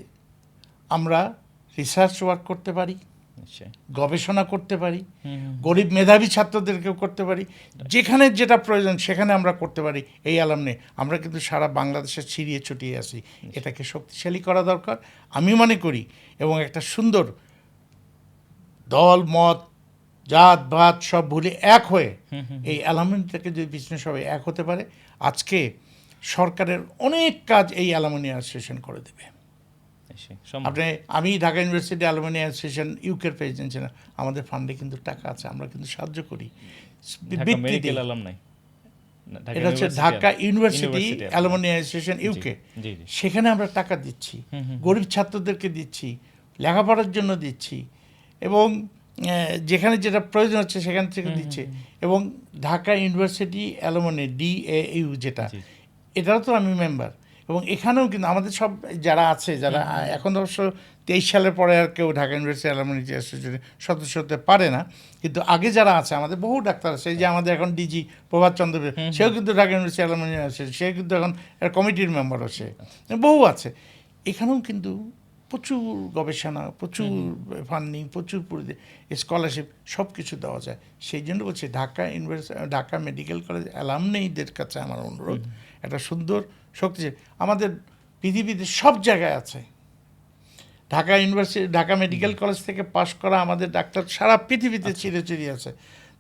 আমরা রিসার্চ ওয়ার্ক করতে পারি, গবেষণা করতে পারি, গরিব মেধাবী ছাত্রদেরকেও করতে পারি, যেখানে যেটা প্রয়োজন সেখানে আমরা করতে পারি। এই অ্যালামনি আমরা কিন্তু সারা বাংলাদেশে ছিড়িয়ে ছড়িয়ে আসি, এটাকে শক্তিশালী করা দরকার আমি মনে করি। এবং একটা সুন্দর দল মত জাত ভাত সব ভুলে এক হয়ে এই অ্যালামনিটাকে যদি বিজনেস সবাই এক হতে পারে, আজকে সরকারের অনেক কাজ এই অ্যালামনি অ্যাসোসিয়েশন করে দেবে। আমি ঢাকা ইউনিভার্সিটি অ্যালুমিনি অ্যাসোসিয়েশন ইউকের প্রেসিডেন্ট ছিলাম, আমাদের ফান্ডে কিন্তু টাকা আছে, আমরা কিন্তু সাহায্য করি। এটা হচ্ছে Dhaka university alumni association UK, সেখানে আমরা টাকা দিচ্ছি, গরিব ছাত্রদেরকে দিচ্ছি, লেখাপড়ার জন্য দিচ্ছি, এবং যেখানে যেটা প্রয়োজন হচ্ছে সেখান থেকে দিচ্ছে। এবং ঢাকা ইউনিভার্সিটি অ্যালুমিনি DAU যেটা, এটারও তো আমি মেম্বার। এবং এখানেও কিন্তু আমাদের সব যারা আছে, যারা এখন অবশ্য 23 সালের পরে আর কেউ ঢাকা ইউনিভার্সিটি অ্যালুমিনি অ্যাসোসিয়েশনের সদস্য হতে পারে না, কিন্তু আগে যারা আছে আমাদের বহু ডাক্তার আছে, যে আমাদের এখন ডিজি প্রভাত চন্দ্র, সেও কিন্তু ঢাকা ইউনিভার্সিটি অ্যালুমিনি অ্যাসোসিয়েশন, সে কিন্তু এখন একটা কমিটির মেম্বার আছে, বহু আছে। এখানেও কিন্তু প্রচুর গবেষণা, প্রচুর ফান্ডিং, প্রচুর স্কলারশিপ সব কিছু দেওয়া যায়। সেই জন্য বলছি ঢাকা মেডিকেল কলেজ অ্যালামনিদের কাছে আমার অনুরোধ, একটা সুন্দর শক্তি আমাদের পৃথিবীতে সব জায়গায় আছে। Dhaka university, Dhaka medical college থেকে পাশ করা আমাদের ডাক্তার সারা পৃথিবীতে চিরে আছে।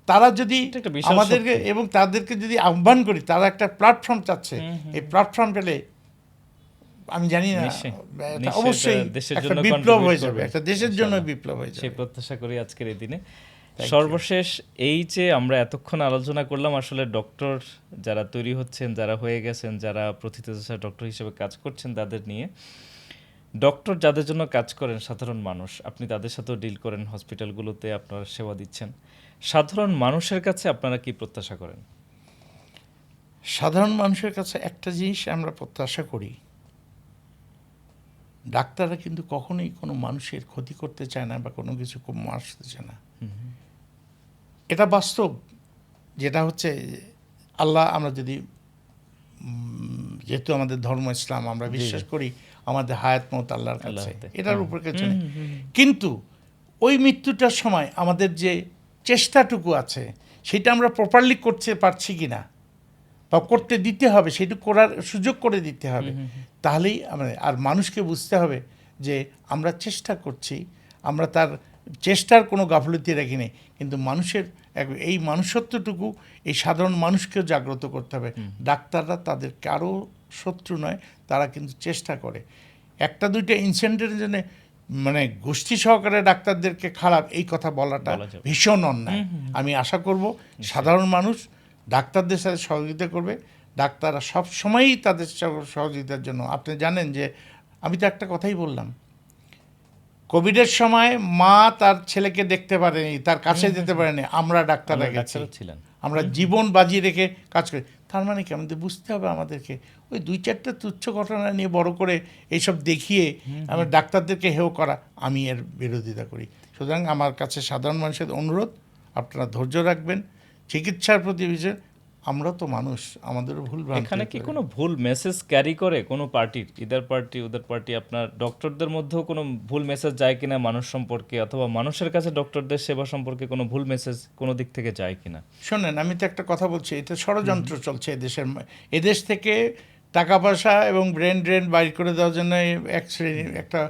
তারা যদি আমাদেরকে এবং তাদেরকে যদি আহ্বান করি, তারা একটা প্ল্যাটফর্ম চাচ্ছে, এই প্ল্যাটফর্ম পেলে আমি জানি না, অবশ্যই একটা বিপ্লব হয়ে যাবে, একটা দেশের জন্য বিপ্লব হয়ে যাবে, সেই প্রত্যাশা করি আজকের এই দিনে। সর্বশেষ এই যে আমরা এতক্ষণ আলোচনা করলাম, আসলে ডক্টর যারা তৈরি হচ্ছেন, যারা হয়ে গেছেন, যারা প্রথিতযশা ডক্টর হিসেবে কাজ করছেন, তাদের নিয়ে, ডক্টর যাদের জন্য কাজ করেন, সাধারণ মানুষ, আপনি তাদের সাথেও ডিল করেন, হসপিটালগুলোতে আপনারা সেবা দিচ্ছেন, সাধারণ মানুষের কাছে আপনারা কি প্রত্যাশা করেন? সাধারণ মানুষের কাছে একটা জিনিস আমরা প্রত্যাশা করি, ডাক্তাররা কিন্তু কখনোই কোনো মানুষের ক্ষতি করতে চায় না বা কোনো কিছু মারতে চায় না, এটা বাস্তব। যেটা হচ্ছে আল্লাহ, আমরা যদি, যেহেতু আমাদের ধর্ম ইসলাম, আমরা বিশ্বাস করি আমাদের হায়াত মত আল্লাহর কাছে, এটার উপর কিছু নেই। কিন্তু ওই মৃত্যুটার সময় আমাদের যে চেষ্টাটুকু আছে সেটা আমরা প্রপারলি করতে পারছি কিনা বা করতে দিতে হবে, সেটা করার সুযোগ করে দিতে হবে। তাহলেই আমরা, আর মানুষকে বুঝতে হবে যে আমরা চেষ্টা করছি, আমরা তার চেষ্টার কোনো গাফলতি রাখি নেই, কিন্তু মানুষের এই মানুষত্বটুকু এই সাধারণ মানুষকেও জাগ্রত করতে হবে। ডাক্তাররা তাদের কারো শত্রু নয়, তারা কিন্তু চেষ্টা করে। একটা দুইটা ইনসিডেন্টের জন্য মানে গোষ্ঠী সহকারে ডাক্তারদেরকে খারাপ এই কথা বলাটা ভীষণ অন্যায়। আমি আশা করব সাধারণ মানুষ ডাক্তারদের সাথে সহযোগিতা করবে, ডাক্তাররা সব সময়ই তাদের সহযোগিতার জন্য। আপনি জানেন যে আমি তো একটা কথাই বললাম, কোভিডের সময় মা তার ছেলেকে দেখতে পারেনি, তার কাছে যেতে পারেনি, আমরা ডাক্তাররা আমরা গেছি, ডাক্তারও ছিলেন। আমরা জীবন বাজি রেখে কাজ করি। তার মানে কি আমাদের বুঝতে হবে, আমাদেরকে ওই 2-4টা তুচ্ছ ঘটনা নিয়ে বড় করে এইসব দেখিয়ে আমরা ডাক্তারদেরকে হেয় করা, আমি এর বিরোধিতা করি। সুতরাং আমার কাছে সাধারণ মানুষের অনুরোধ, আপনারা ধৈর্য রাখবেন, চিকিৎসার প্রতি বিষয়, আমরা তো মানুষ, আমাদেরও ভুল ভ্রান্তি এখানে হতে কি পারে। কোনো ভুল মেসেজ ক্যারি করে কোনো পার্টির, ইদার পার্টি ওদের পার্টি, আপনার ডক্টরদের মধ্যেও কোনো ভুল মেসেজ যায় কিনা মানুষ সম্পর্কে, অথবা মানুষের কাছে ডক্টরদের সেবা সম্পর্কে কোনো ভুল মেসেজ কোনো দিক থেকে যায় কিনা? শোনেন, আমি তো একটা কথা বলছি, এটা ষড়যন্ত্র চলছে এদেশের, এদেশ থেকে টাকা পয়সা এবং ব্রেন ড্রেন বাইর করে দেওয়ার জন্য এক শ্রেণী একটা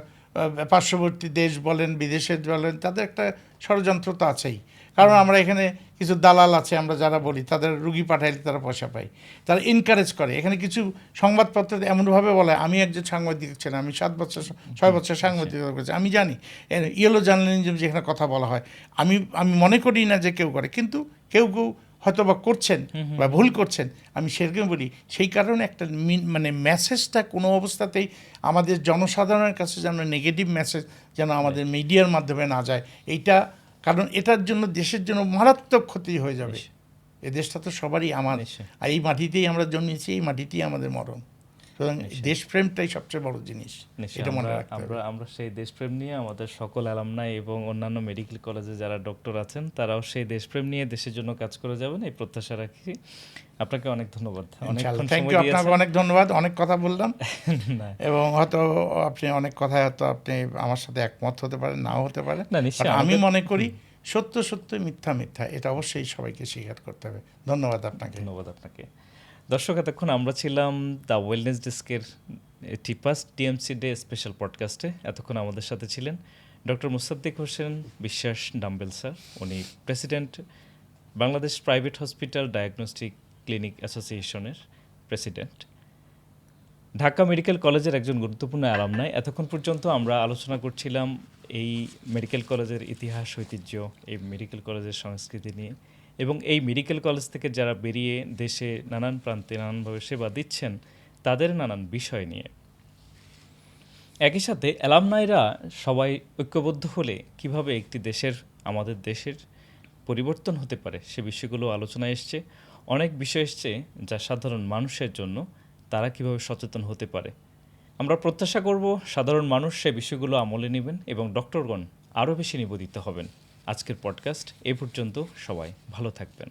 পার্শ্ববর্তী দেশ বলেন, বিদেশের বলেন, তাদের একটা ষড়যন্ত্র তো আছেই। কারণ আমরা এখানে কিছু দালাল আছে, আমরা যারা বলি তাদের রুগী পাঠাইলে তারা পয়সা পায়, তারা এনকারেজ করে। এখানে কিছু সংবাদপত্র এমনভাবে বলে, আমি একজন সাংবাদিক ছিলাম, আমি 6 বছর সাংবাদিকতা করেছি, আমি জানি ইয়েলো জার্নালিজম যেখানে কথা বলা হয়, আমি মনে করি না যে কেউ করে, কিন্তু কেউ কেউ হয়তো বা করছেন বা ভুল করছেন, আমি সেরকম বলি। সেই কারণে একটা মানে মেসেজটা কোনো অবস্থাতেই আমাদের জনসাধারণের কাছে যেন নেগেটিভ মেসেজ যেন আমাদের মিডিয়ার মাধ্যমে না যায়, এইটা, কারণ এটার জন্য দেশের জন্য মারাত্মক ক্ষতি হয়ে যাবে। এ দেশটা তো সবারই আমার, আর এই মাটিতেই আমরা জন্মেছি, এই মাটিতেই আমাদের মরণ। সুতরাং দেশপ্রেমটাই সবচেয়ে বড় জিনিস, এটা মনে রাখতে হবে। আমরা সেই দেশপ্রেম নিয়ে আমাদের সকল অ্যালামনাই এবং অন্যান্য মেডিকেল কলেজে যারা ডক্টর আছেন তারাও সেই দেশপ্রেম নিয়ে দেশের জন্য কাজ করে যাবেন, এই প্রত্যাশা রাখি। আপনাকে অনেক ধন্যবাদ, অনেকক্ষণ থ্যাংক সময় ইউ, দিয়েছেন। আপনাকে অনেক ধন্যবাদ, অনেক কথা বললাম না, এবং হয়তো আপনি অনেক কথায় হয়তো আপনি আমার সাথে একমত হতে পারেন, নাও হতে পারেন, না, নিশ্চয়ই But আমি আমাদের- মনে করি সত্য সত্য, মিথ্যা মিথ্যা, এটা অবশ্যই সবাইকে স্বীকার করতে হবে। ধন্যবাদ আপনাকে। ধন্যবাদ আপনাকে। দর্শক, এতক্ষণ আমরা ছিলাম দ্য ওয়েলনেস ডেস্কের 81st ডিএমসি ডে স্পেশাল পডকাস্টে। এতক্ষণ আমাদের সাথে ছিলেন ডক্টর মুসাদ্দিক হোসেন বিশ্বাস ডাম্বেল স্যার, উনি president Bangladesh private hospital diagnostic clinic অ্যাসোসিয়েশনের প্রেসিডেন্ট, ঢাকা মেডিকেল কলেজের একজন গুরুত্বপূর্ণ অ্যালামনাই। এতক্ষণ পর্যন্ত আমরা আলোচনা করছিলাম এই মেডিকেল কলেজের ইতিহাস, ঐতিহ্য, এই মেডিকেল কলেজের সংস্কৃতি নিয়ে, এবং এই মেডিকেল কলেজ থেকে যারা বেরিয়ে দেশে নানান প্রান্তে নানানভাবে সেবা দিচ্ছেন তাদের নানান বিষয় নিয়ে। একই সাথে অ্যালামনাইরা সবাই ঐক্যবদ্ধ হলে কিভাবে একটি দেশের, আমাদের দেশের পরিবর্তন হতে পারে সে বিষয়গুলো আলোচনায় এসছে। অনেক বিষয় এসছে যা সাধারণ মানুষের জন্য, তারা কিভাবে সচেতন হতে পারে। আমরা প্রত্যাশা করব সাধারণ মানুষ সে বিষয়গুলো আমলে নেবেন এবং ডক্টরগণ আরও বেশি নিবেদিত হবেন। আজকের পডকাস্ট এ পর্যন্ত, সবাই ভালো থাকবেন।